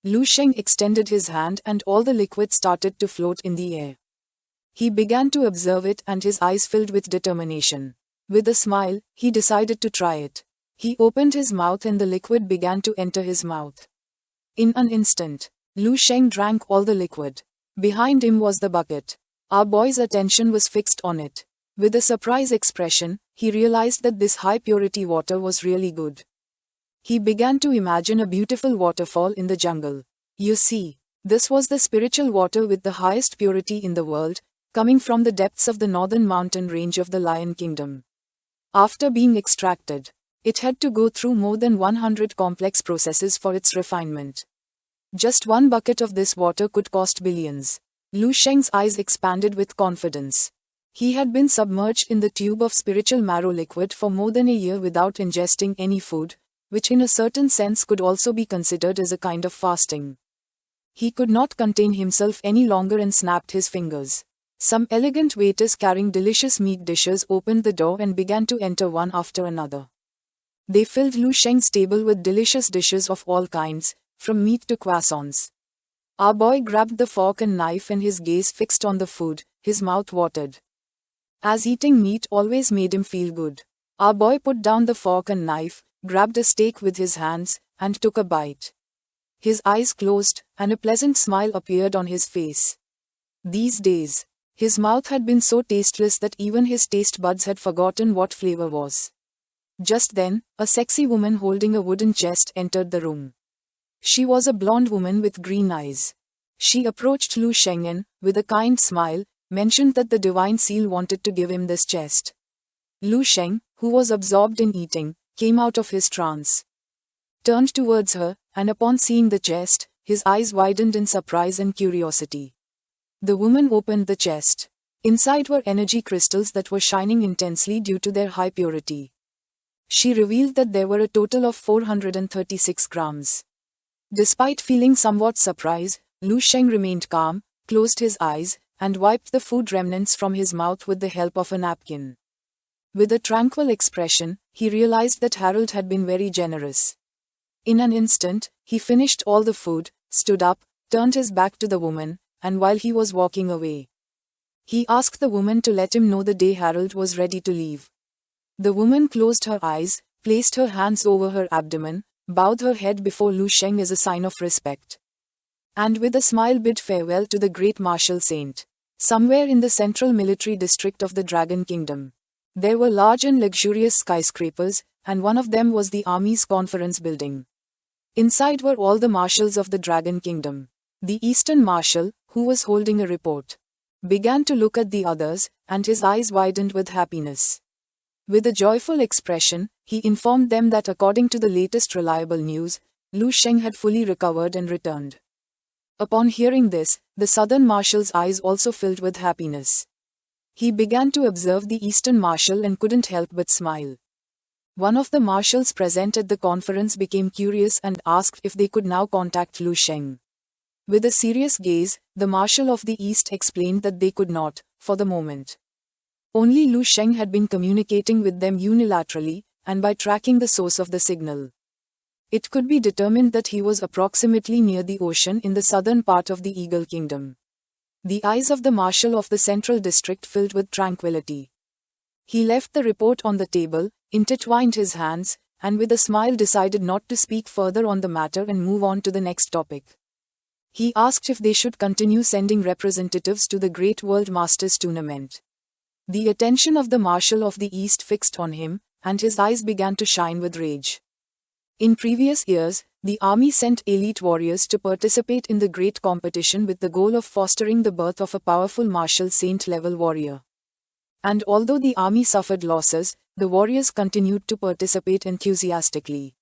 Lu Sheng extended his hand and all the liquid started to float in the air. He began to observe it and his eyes filled with determination. With a smile, he decided to try it. He opened his mouth and the liquid began to enter his mouth. In an instant, Lu Sheng drank all the liquid. Behind him was the bucket. Our boy's attention was fixed on it. With a surprised expression, he realized that this high-purity water was really good. He began to imagine a beautiful waterfall in the jungle. You see, this was the spiritual water with the highest purity in the world, coming from the depths of the northern mountain range of the Lion Kingdom. After being extracted, it had to go through more than 100 complex processes for its refinement. Just one bucket of this water could cost billions. Lu Sheng's eyes expanded with confidence. He had been submerged in the tube of spiritual marrow liquid for more than a year without ingesting any food, which in a certain sense could also be considered as a kind of fasting. He could not contain himself any longer and snapped his fingers. Some elegant waiters carrying delicious meat dishes opened the door and began to enter one after another. They filled Lu Sheng's table with delicious dishes of all kinds, from meat to croissants. Our boy grabbed the fork and knife and his gaze fixed on the food, his mouth watered. As eating meat always made him feel good. Our boy put down the fork and knife, grabbed a steak with his hands, and took a bite. His eyes closed, and a pleasant smile appeared on his face. These days, his mouth had been so tasteless that even his taste buds had forgotten what flavor was. Just then, a sexy woman holding a wooden chest entered the room. She was a blonde woman with green eyes. She approached Lu Sheng and, with a kind smile, mentioned that the divine seal wanted to give him this chest. Lu Sheng, who was absorbed in eating, came out of his trance, turned towards her, and upon seeing the chest, his eyes widened in surprise and curiosity. The woman opened the chest. Inside were energy crystals that were shining intensely due to their high purity. She revealed that there were a total of 436 grams. Despite feeling somewhat surprised, Lu Sheng remained calm, closed his eyes, and wiped the food remnants from his mouth with the help of a napkin. With a tranquil expression, he realized that Harold had been very generous. In an instant, he finished all the food, stood up, turned his back to the woman, and while he was walking away, he asked the woman to let him know the day Harold was ready to leave. The woman closed her eyes, placed her hands over her abdomen, bowed her head before Lu Sheng as a sign of respect, and with a smile bid farewell to the great martial saint. Somewhere in the central military district of the Dragon Kingdom, there were large and luxurious skyscrapers, and one of them was the army's conference building. Inside were all the marshals of the Dragon Kingdom. The Eastern Marshal, who was holding a report, began to look at the others, and his eyes widened with happiness. With a joyful expression, he informed them that according to the latest reliable news, Lu Sheng had fully recovered and returned. Upon hearing this, the Southern Marshal's eyes also filled with happiness. He began to observe the Eastern Marshal and couldn't help but smile. One of the marshals present at the conference became curious and asked if they could now contact Lu Sheng. With a serious gaze, the Marshal of the East explained that they could not, for the moment. Only Lu Sheng had been communicating with them unilaterally, and by tracking the source of the signal. It could be determined that he was approximately near the ocean in the southern part of the Eagle Kingdom. The eyes of the Marshal of the Central District filled with tranquility. He left the report on the table, intertwined his hands, and with a smile decided not to speak further on the matter and move on to the next topic. He asked if they should continue sending representatives to the Great World Masters Tournament. The attention of the Marshal of the East fixed on him, and his eyes began to shine with rage. In previous years, the army sent elite warriors to participate in the great competition with the goal of fostering the birth of a powerful martial saint-level warrior. And although the army suffered losses, the warriors continued to participate enthusiastically.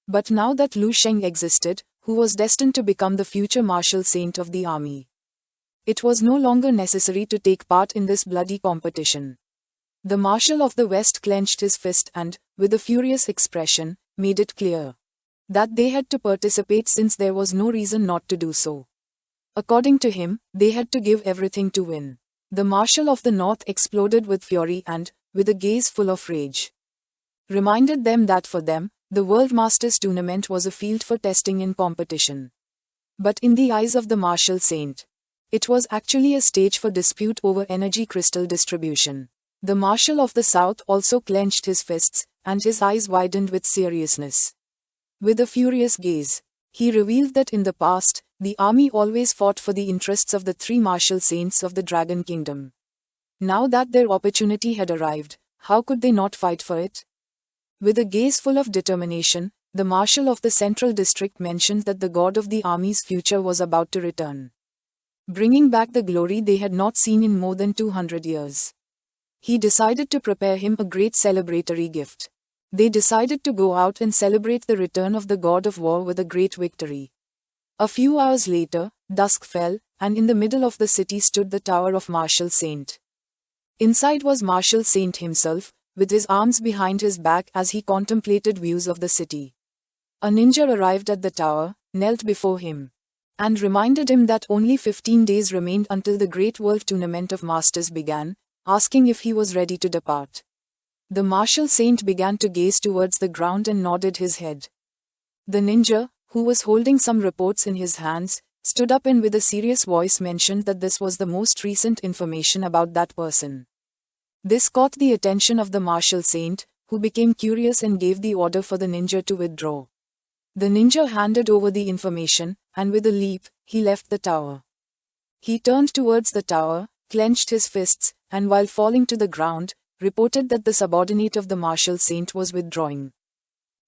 But now that Lu Sheng existed, who was destined to become the future martial saint of the army, it was no longer necessary to take part in this bloody competition. The Marshal of the West clenched his fist and, with a furious expression, made it clear that they had to participate since there was no reason not to do so. According to him, they had to give everything to win. The Marshal of the North exploded with fury and, with a gaze full of rage, reminded them that for them, the World Masters Tournament was a field for testing and competition. But in the eyes of the martial saint, it was actually a stage for dispute over energy crystal distribution. The Marshal of the South also clenched his fists, and his eyes widened with seriousness. With a furious gaze, he revealed that in the past, the army always fought for the interests of the three martial saints of the Dragon Kingdom. Now that their opportunity had arrived, how could they not fight for it? With a gaze full of determination, the Marshal of the Central District mentioned that the god of the army's future was about to return, bringing back the glory they had not seen in more than 200 years. He decided to prepare him a great celebratory gift. They decided to go out and celebrate the return of the god of war with a great victory. A few hours later, dusk fell, and in the middle of the city stood the tower of Martial Saint. Inside was Martial Saint himself, with his arms behind his back as he contemplated views of the city. A ninja arrived at the tower, knelt before him, and reminded him that only 15 days remained until the Great World Tournament of Masters began, asking if he was ready to depart. The martial saint began to gaze towards the ground and nodded his head. The ninja, who was holding some reports in his hands, stood up and with a serious voice mentioned that this was the most recent information about that person. This caught the attention of the martial saint, who became curious and gave the order for the ninja to withdraw. The ninja handed over the information, and with a leap, he left the tower. He turned towards the tower, clenched his fists, and while falling to the ground, reported that the subordinate of the martial saint was withdrawing.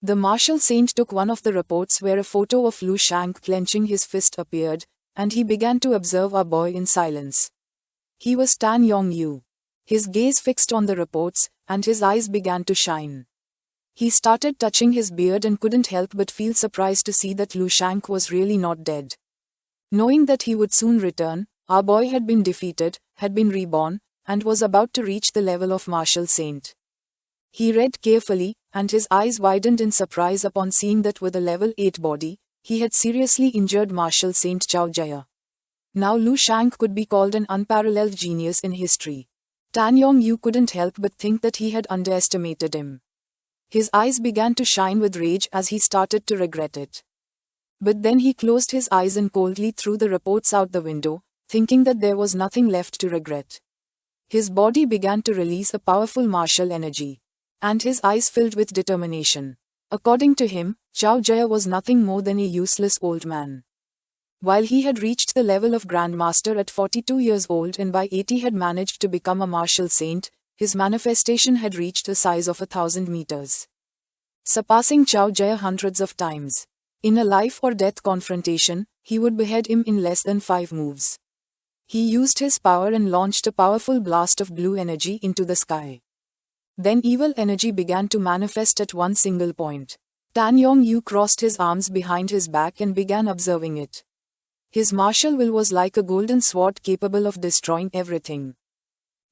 The martial saint took one of the reports where a photo of Lu Shang clenching his fist appeared, and he began to observe our boy in silence. He was Tan Yong-yu. His gaze fixed on the reports, and his eyes began to shine. He started touching his beard and couldn't help but feel surprised to see that Lu Shang was really not dead. Knowing that he would soon return, our boy had been defeated, had been reborn, and was about to reach the level of martial saint. He read carefully, and his eyes widened in surprise upon seeing that with a level 8 body, he had seriously injured martial saint Zhao Jia. Now Lu Shang could be called an unparalleled genius in history. Tan Yong-yu couldn't help but think that he had underestimated him. His eyes began to shine with rage as he started to regret it. But then he closed his eyes and coldly threw the reports out the window, thinking that there was nothing left to regret. His body began to release a powerful martial energy, and his eyes filled with determination. According to him, Zhao Jia was nothing more than a useless old man. While he had reached the level of Grandmaster at 42 years old and by 80 had managed to become a martial saint, his manifestation had reached a size of 1,000 meters, surpassing Zhao Jia hundreds of times. In a life or death confrontation, he would behead him in less than 5 moves. He used his power and launched a powerful blast of blue energy into the sky. Then evil energy began to manifest at one single point. Tan Yong-yu crossed his arms behind his back and began observing it. His martial will was like a golden sword capable of destroying everything.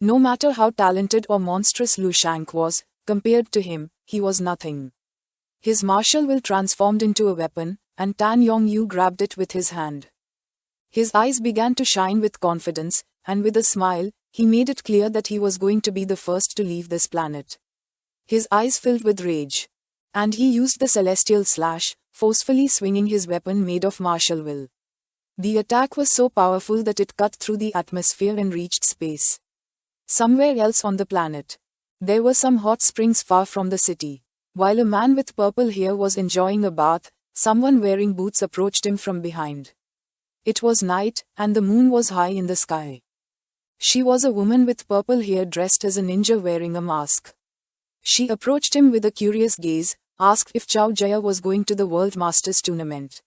No matter how talented or monstrous Lu Shang was, compared to him, he was nothing. His martial will transformed into a weapon, and Tan Yong-yu grabbed it with his hand. His eyes began to shine with confidence, and with a smile, he made it clear that he was going to be the first to leave this planet. His eyes filled with rage. And he used the celestial slash, forcefully swinging his weapon made of martial will. The attack was so powerful that it cut through the atmosphere and reached space. Somewhere else on the planet, there were some hot springs far from the city. While a man with purple hair was enjoying a bath, someone wearing boots approached him from behind. It was night, and the moon was high in the sky. She was a woman with purple hair dressed as a ninja wearing a mask. She approached him with a curious gaze, asked if Zhao Jia was going to the World Masters tournament.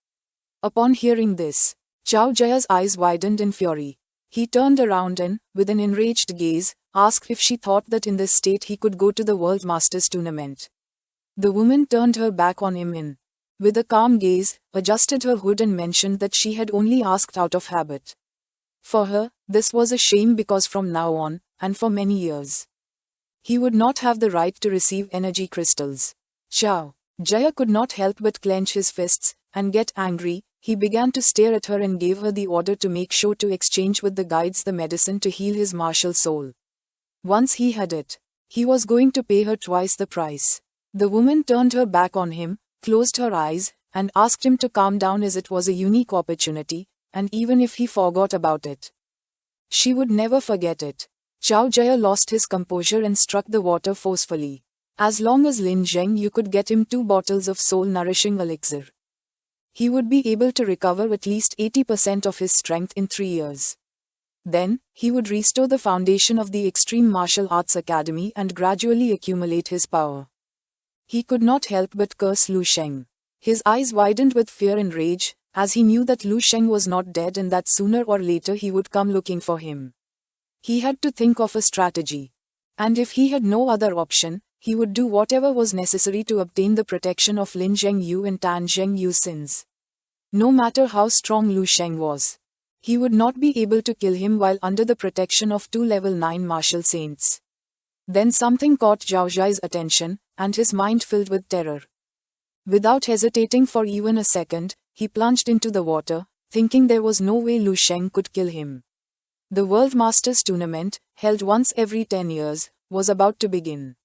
Upon hearing this, Zhao Jia's eyes widened in fury. He turned around and, with an enraged gaze, asked if she thought that in this state he could go to the World Masters tournament. The woman turned her back on him and, with a calm gaze, adjusted her hood and mentioned that she had only asked out of habit. For her, this was a shame because from now on, and for many years, he would not have the right to receive energy crystals. Zhao Jia could not help but clench his fists, and get angry. He began to stare at her and gave her the order to make sure to exchange with the guides the medicine to heal his martial soul. Once he had it, he was going to pay her twice the price. The woman turned her back on him, closed her eyes, and asked him to calm down as it was a unique opportunity, and even if he forgot about it, she would never forget it. Zhao Jia lost his composure and struck the water forcefully. As long as Lin Zheng you could get him 2 bottles of soul-nourishing elixir, he would be able to recover at least 80% of his strength in 3 years. Then, he would restore the foundation of the Extreme Martial Arts Academy and gradually accumulate his power. He could not help but curse Lu Sheng. His eyes widened with fear and rage, as he knew that Lu Sheng was not dead and that sooner or later he would come looking for him. He had to think of a strategy. And if he had no other option, he would do whatever was necessary to obtain the protection of Lin Zhengyu and Tan Zhengyu's sins. No matter how strong Lu Sheng was, he would not be able to kill him while under the protection of 2 level 9 martial saints. Then something caught Zhao Jia's attention, and his mind filled with terror. Without hesitating for even a second, he plunged into the water, thinking there was no way Liu Sheng could kill him. The World Masters Tournament, held once every 10 years, was about to begin.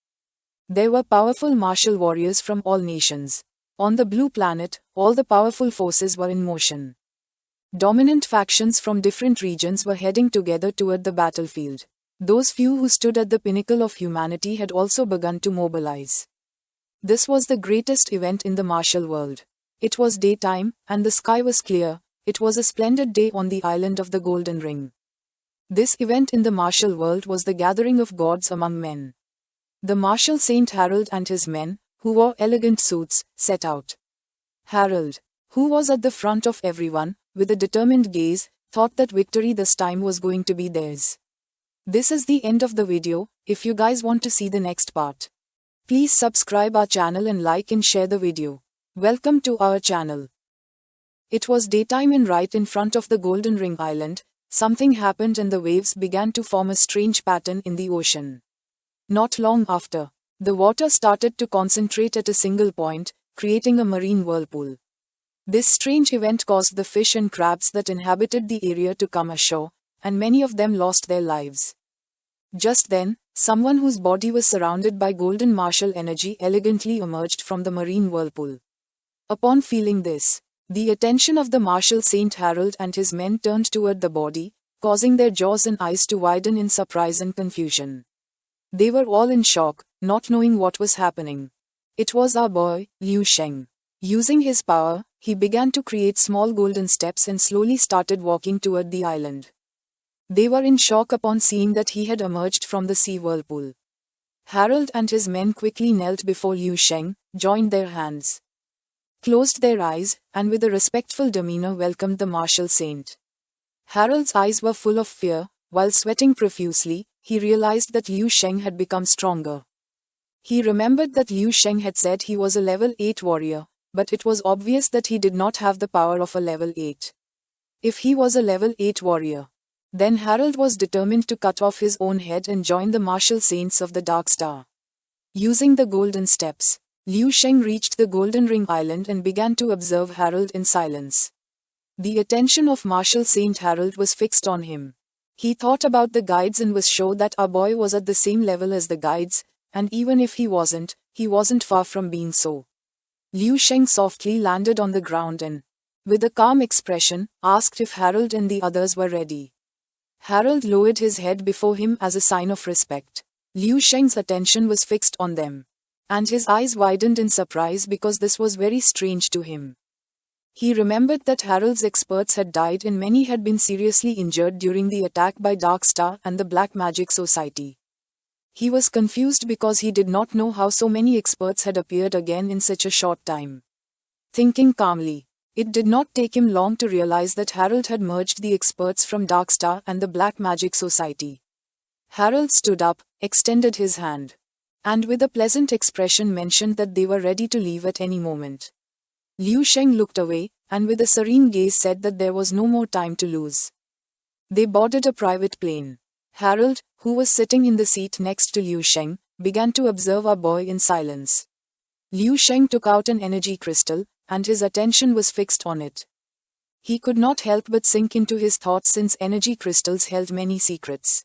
There were powerful martial warriors from all nations. On the blue planet, all the powerful forces were in motion. Dominant factions from different regions were heading together toward the battlefield. Those few who stood at the pinnacle of humanity had also begun to mobilize. This was the greatest event in the martial world. It was daytime, and the sky was clear. It was a splendid day on the island of the Golden Ring. This event in the martial world was the gathering of gods among men. The martial Saint Harold and his men, who wore elegant suits, set out. Harold, who was at the front of everyone, with a determined gaze, thought that victory this time was going to be theirs. This is the end of the video. If you guys want to see the next part, please subscribe our channel and like and share the video. Welcome to our channel. It was daytime and right in front of the Golden Ring Island, something happened and the waves began to form a strange pattern in the ocean. Not long after, the water started to concentrate at a single point, creating a marine whirlpool. This strange event caused the fish and crabs that inhabited the area to come ashore, and many of them lost their lives. Just then, someone whose body was surrounded by golden martial energy elegantly emerged from the marine whirlpool. Upon feeling this, the attention of the martial Saint Harold and his men turned toward the body, causing their jaws and eyes to widen in surprise and confusion. They were all in shock, not knowing what was happening. It was our boy, Liu Sheng. Using his power, he began to create small golden steps and slowly started walking toward the island. They were in shock upon seeing that he had emerged from the sea whirlpool. Harold and his men quickly knelt before Liu Sheng, joined their hands, closed their eyes, and with a respectful demeanor welcomed the martial saint. Harold's eyes were full of fear. While sweating profusely, he realized that Liu Sheng had become stronger. He remembered that Liu Sheng had said he was a level 8 warrior, but it was obvious that he did not have the power of a level 8. If he was a level 8 warrior, then Harold was determined to cut off his own head and join the martial saints of the Dark Star. Using the golden steps, Liu Sheng reached the Golden Ring Island and began to observe Harold in silence. The attention of martial Saint Harold was fixed on him. He thought about the guides and was sure that our boy was at the same level as the guides, and even if he wasn't far from being so. Liu Sheng softly landed on the ground and, with a calm expression, asked if Harold and the others were ready. Harold lowered his head before him as a sign of respect. Liu Sheng's attention was fixed on them, and his eyes widened in surprise because this was very strange to him. He remembered that Harold's experts had died and many had been seriously injured during the attack by Dark Star and the Black Magic Society. He was confused because he did not know how so many experts had appeared again in such a short time. Thinking calmly, it did not take him long to realize that Harold had merged the experts from Dark Star and the Black Magic Society. Harold stood up, extended his hand, and with a pleasant expression mentioned that they were ready to leave at any moment. Liu Sheng looked away, and with a serene gaze said that there was no more time to lose. They boarded a private plane. Harold, who was sitting in the seat next to Liu Sheng, began to observe our boy in silence. Liu Sheng took out an energy crystal, and his attention was fixed on it. He could not help but sink into his thoughts since energy crystals held many secrets.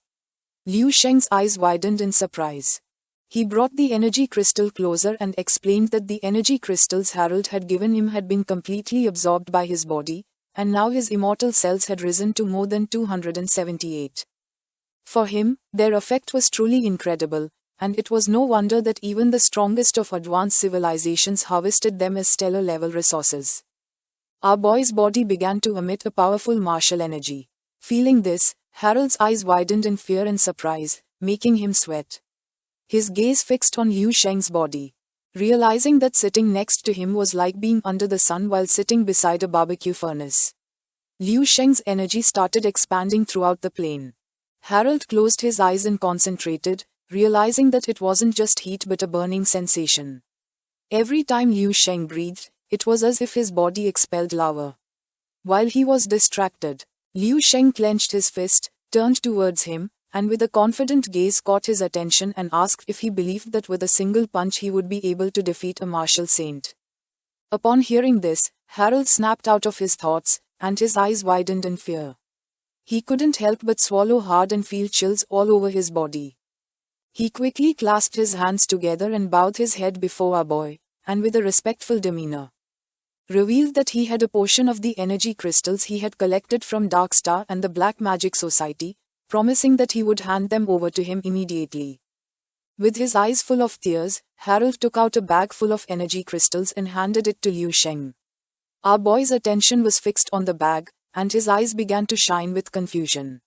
Liu Sheng's eyes widened in surprise. He brought the energy crystal closer and explained that the energy crystals Harold had given him had been completely absorbed by his body, and now his immortal cells had risen to more than 278. For him, their effect was truly incredible, and it was no wonder that even the strongest of advanced civilizations harvested them as stellar-level resources. Our boy's body began to emit a powerful martial energy. Feeling this, Harold's eyes widened in fear and surprise, making him sweat. His gaze fixed on Liu Sheng's body. Realizing that sitting next to him was like being under the sun while sitting beside a barbecue furnace. Liu Sheng's energy started expanding throughout the plane. Harold closed his eyes and concentrated, realizing that it wasn't just heat but a burning sensation. Every time Liu Sheng breathed, it was as if his body expelled lava. While he was distracted, Liu Sheng clenched his fist, turned towards him, and with a confident gaze caught his attention and asked if he believed that with a single punch he would be able to defeat a martial saint. Upon hearing this, Harold snapped out of his thoughts, and his eyes widened in fear. He couldn't help but swallow hard and feel chills all over his body. He quickly clasped his hands together and bowed his head before our boy, and with a respectful demeanor, revealed that he had a portion of the energy crystals he had collected from Dark Star and the Black Magic Society, promising that he would hand them over to him immediately. With his eyes full of tears, Harold took out a bag full of energy crystals and handed it to Liu Sheng. Our boy's attention was fixed on the bag, and his eyes began to shine with confusion.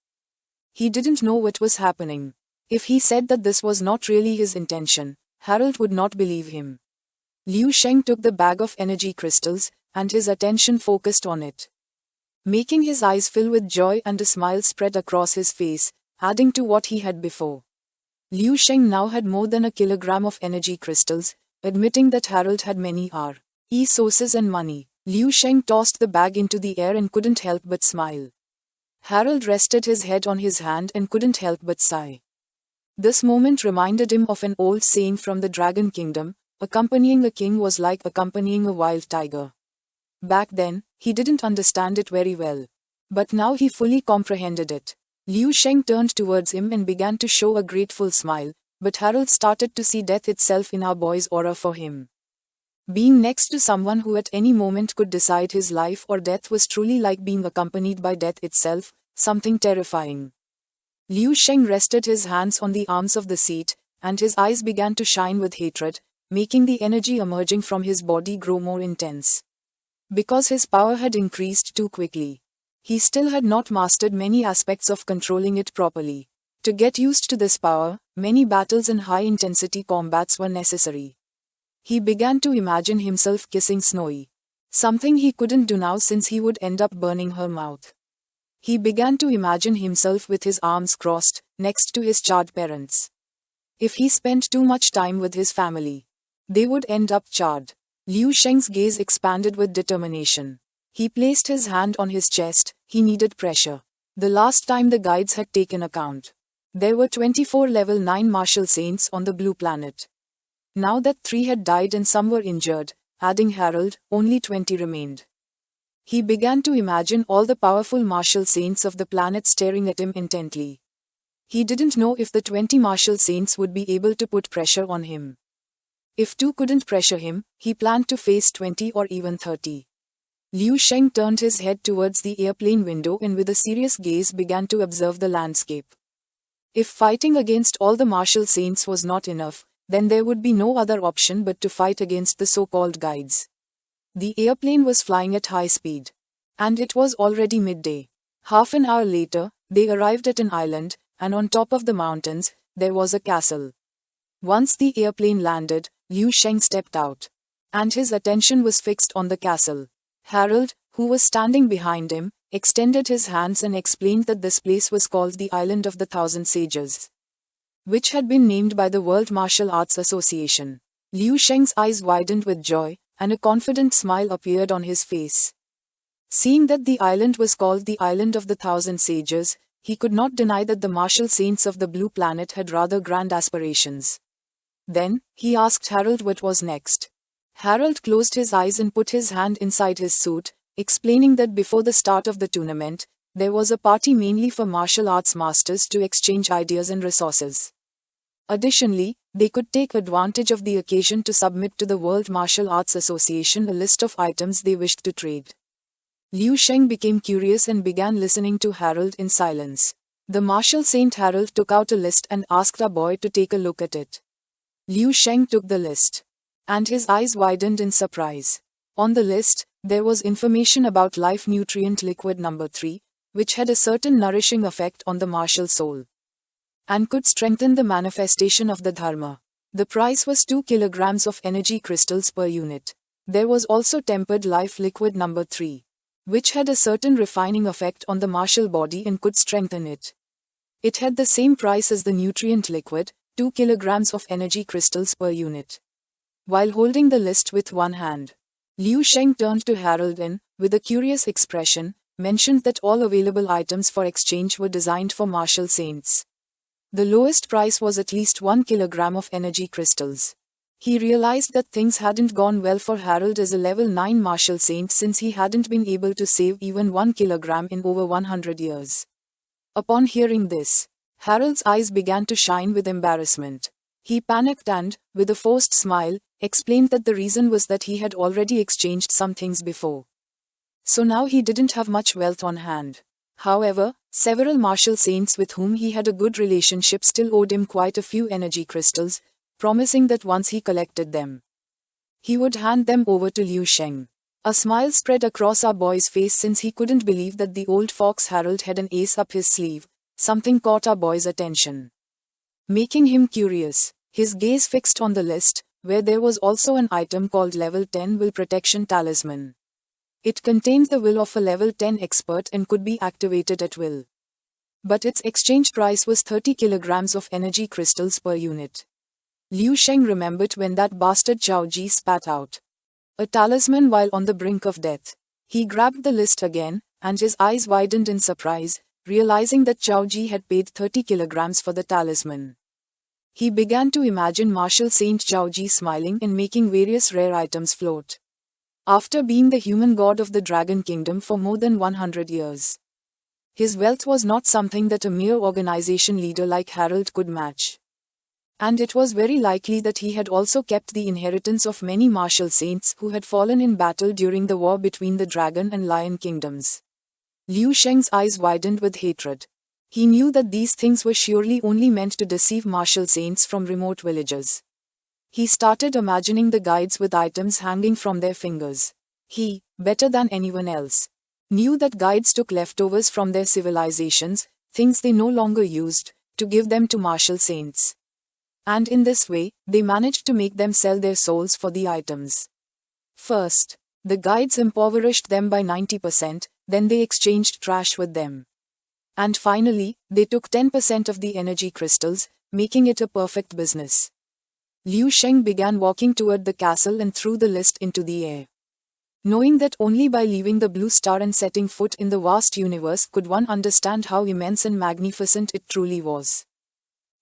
He didn't know what was happening. If he said that this was not really his intention, Harold would not believe him. Liu Sheng took the bag of energy crystals, and his attention focused on it, making his eyes fill with joy, and a smile spread across his face, adding to what he had before. Liu Sheng now had more than a kilogram of energy crystals, admitting that Harold had many resources and money. Liu Sheng tossed the bag into the air and couldn't help but smile. Harold rested his head on his hand and couldn't help but sigh. This moment reminded him of an old saying from the Dragon Kingdom: accompanying a king was like accompanying a wild tiger. Back then, he didn't understand it very well. But now he fully comprehended it. Liu Sheng turned towards him and began to show a grateful smile, but Harold started to see death itself in our boy's aura for him. Being next to someone who at any moment could decide his life or death was truly like being accompanied by death itself, something terrifying. Liu Sheng rested his hands on the arms of the seat, and his eyes began to shine with hatred, making the energy emerging from his body grow more intense. Because his power had increased too quickly, he still had not mastered many aspects of controlling it properly. To get used to this power, many battles and high-intensity combats were necessary. He began to imagine himself kissing Snowy, something he couldn't do now since he would end up burning her mouth. He began to imagine himself with his arms crossed, next to his charred parents. If he spent too much time with his family, they would end up charred. Liu Sheng's gaze expanded with determination. He placed his hand on his chest. He needed pressure. The last time the guides had taken account, there were 24 level 9 martial saints on the blue planet. Now that 3 had died and some were injured, adding Harold, only 20 remained. He began to imagine all the powerful martial saints of the planet staring at him intently. He didn't know if the 20 martial saints would be able to put pressure on him. If 2 couldn't pressure him, he planned to face 20 or even 30. Liu Sheng turned his head towards the airplane window and with a serious gaze began to observe the landscape. If fighting against all the martial saints was not enough, then there would be no other option but to fight against the so-called guides. The airplane was flying at high speed. And it was already midday. Half an hour later, they arrived at an island, and on top of the mountains, there was a castle. Once the airplane landed, Liu Sheng stepped out, and his attention was fixed on the castle. Harold, who was standing behind him, extended his hands and explained that this place was called the Island of the Thousand Sages, which had been named by the World Martial Arts Association. Liu Sheng's eyes widened with joy, and a confident smile appeared on his face. Seeing that the island was called the Island of the Thousand Sages, he could not deny that the martial saints of the blue planet had rather grand aspirations. Then, he asked Harold what was next. Harold closed his eyes and put his hand inside his suit, explaining that before the start of the tournament, there was a party mainly for martial arts masters to exchange ideas and resources. Additionally, they could take advantage of the occasion to submit to the World Martial Arts Association a list of items they wished to trade. Liu Sheng became curious and began listening to Harold in silence. The martial saint Harold took out a list and asked our boy to take a look at it. Liu Sheng took the list, and his eyes widened in surprise. On the list, there was information about Life Nutrient Liquid number 3, which had a certain nourishing effect on the martial soul, and could strengthen the manifestation of the Dharma. The price was 2 kilograms of energy crystals per unit. There was also Tempered Life Liquid number 3, which had a certain refining effect on the martial body and could strengthen it. It had the same price as the Nutrient Liquid, 2 kilograms of energy crystals per unit. While holding the list with one hand, Liu Sheng turned to Harold and, with a curious expression, mentioned that all available items for exchange were designed for martial saints. The lowest price was at least 1 kilogram of energy crystals. He realized that things hadn't gone well for Harold as a level 9 martial saint since he hadn't been able to save even 1 kilogram in over 100 years. Upon hearing this, Harold's eyes began to shine with embarrassment. He panicked and, with a forced smile, explained that the reason was that he had already exchanged some things before. So now he didn't have much wealth on hand. However, several martial saints with whom he had a good relationship still owed him quite a few energy crystals, promising that once he collected them, he would hand them over to Liu Sheng. A smile spread across our boy's face since he couldn't believe that the old fox Harold had an ace up his sleeve. Something caught our boy's attention, making him curious. His gaze fixed on the list, where there was also an item called Level 10 Will Protection Talisman. It contained the will of a level 10 expert and could be activated at will. But its exchange price was 30 kilograms of energy crystals per unit. Liu Sheng remembered when that bastard Zhao Ji spat out a talisman while on the brink of death. He grabbed the list again, and his eyes widened in surprise, realizing that Zhao Ji had paid 30 kilograms for the talisman. He began to imagine Martial Saint Zhao Ji smiling and making various rare items float. After being the human god of the Dragon Kingdom for more than 100 years, his wealth was not something that a mere organization leader like Harold could match. And it was very likely that he had also kept the inheritance of many martial saints who had fallen in battle during the war between the Dragon and Lion Kingdoms. Liu Sheng's eyes widened with hatred. He knew that these things were surely only meant to deceive martial saints from remote villages. He started imagining the guides with items hanging from their fingers. He, better than anyone else, knew that guides took leftovers from their civilizations, things they no longer used, to give them to martial saints. And in this way, they managed to make them sell their souls for the items. First, the guides impoverished them by 90%, then they exchanged trash with them. And finally, they took 10% of the energy crystals, making it a perfect business. Liu Sheng began walking toward the castle and threw the list into the air. Knowing that only by leaving the blue star and setting foot in the vast universe could one understand how immense and magnificent it truly was.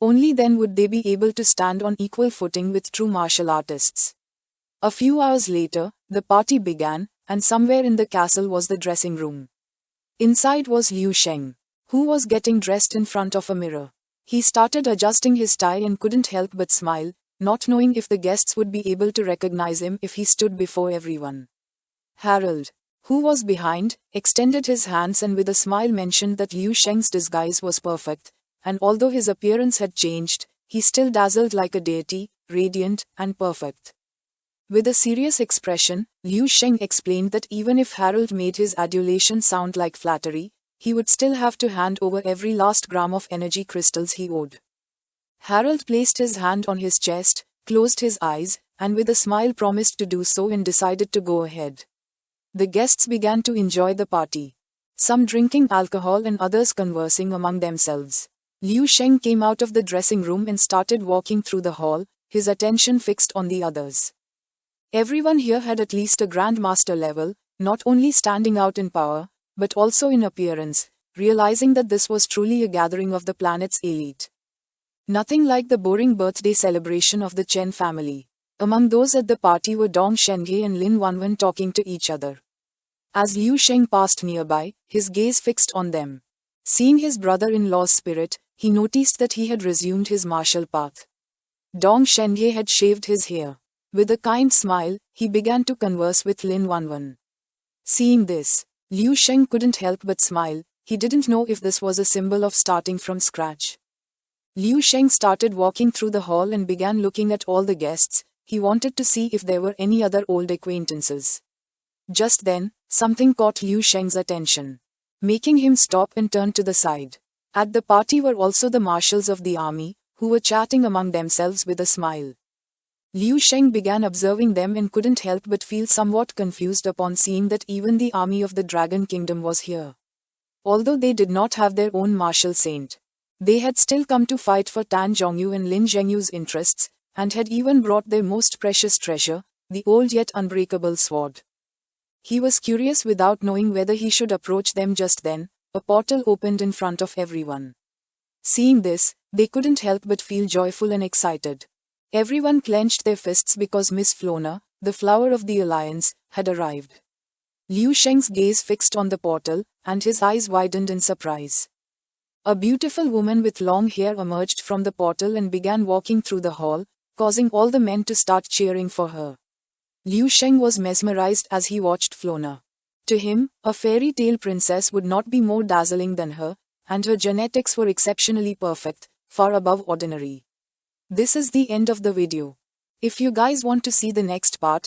Only then would they be able to stand on equal footing with true martial artists. A few hours later, the party began, and somewhere in the castle was the dressing room. Inside was Liu Sheng, who was getting dressed in front of a mirror. He started adjusting his tie and couldn't help but smile, not knowing if the guests would be able to recognize him if he stood before everyone. Harold, who was behind, extended his hands and with a smile mentioned that Liu Sheng's disguise was perfect, and although his appearance had changed, he still dazzled like a deity, radiant and perfect. With a serious expression, Liu Sheng explained that even if Harold made his adulation sound like flattery, he would still have to hand over every last gram of energy crystals he owed. Harold placed his hand on his chest, closed his eyes, and with a smile promised to do so and decided to go ahead. The guests began to enjoy the party, some drinking alcohol and others conversing among themselves. Liu Sheng came out of the dressing room and started walking through the hall, his attention fixed on the others. Everyone here had at least a grandmaster level, not only standing out in power, but also in appearance, realizing that this was truly a gathering of the planet's elite. Nothing like the boring birthday celebration of the Chen family. Among those at the party were Dong Shenghe and Lin Wanwen talking to each other. As Liu Sheng passed nearby, his gaze fixed on them. Seeing his brother-in-law's spirit, he noticed that he had resumed his martial path. Dong Shenghe had shaved his hair. With a kind smile, he began to converse with Lin Wanwen. Seeing this, Liu Sheng couldn't help but smile. He didn't know if this was a symbol of starting from scratch. Liu Sheng started walking through the hall and began looking at all the guests. He wanted to see if there were any other old acquaintances. Just then, something caught Liu Sheng's attention, making him stop and turn to the side. At the party were also the marshals of the army, who were chatting among themselves with a smile. Liu Sheng began observing them and couldn't help but feel somewhat confused upon seeing that even the army of the Dragon Kingdom was here. Although they did not have their own martial saint, they had still come to fight for Tan Zhongyu and Lin Zhengyu's interests, and had even brought their most precious treasure, the old yet unbreakable sword. He was curious without knowing whether he should approach them just then. A portal opened in front of everyone. Seeing this, they couldn't help but feel joyful and excited. Everyone clenched their fists because Miss Flona, the flower of the alliance, had arrived. Liu Sheng's gaze fixed on the portal, and his eyes widened in surprise. A beautiful woman with long hair emerged from the portal and began walking through the hall, causing all the men to start cheering for her. Liu Sheng was mesmerized as he watched Flona. To him, a fairy tale princess would not be more dazzling than her, and her genetics were exceptionally perfect, far above ordinary. This is the end of the video. If you guys want to see the next part,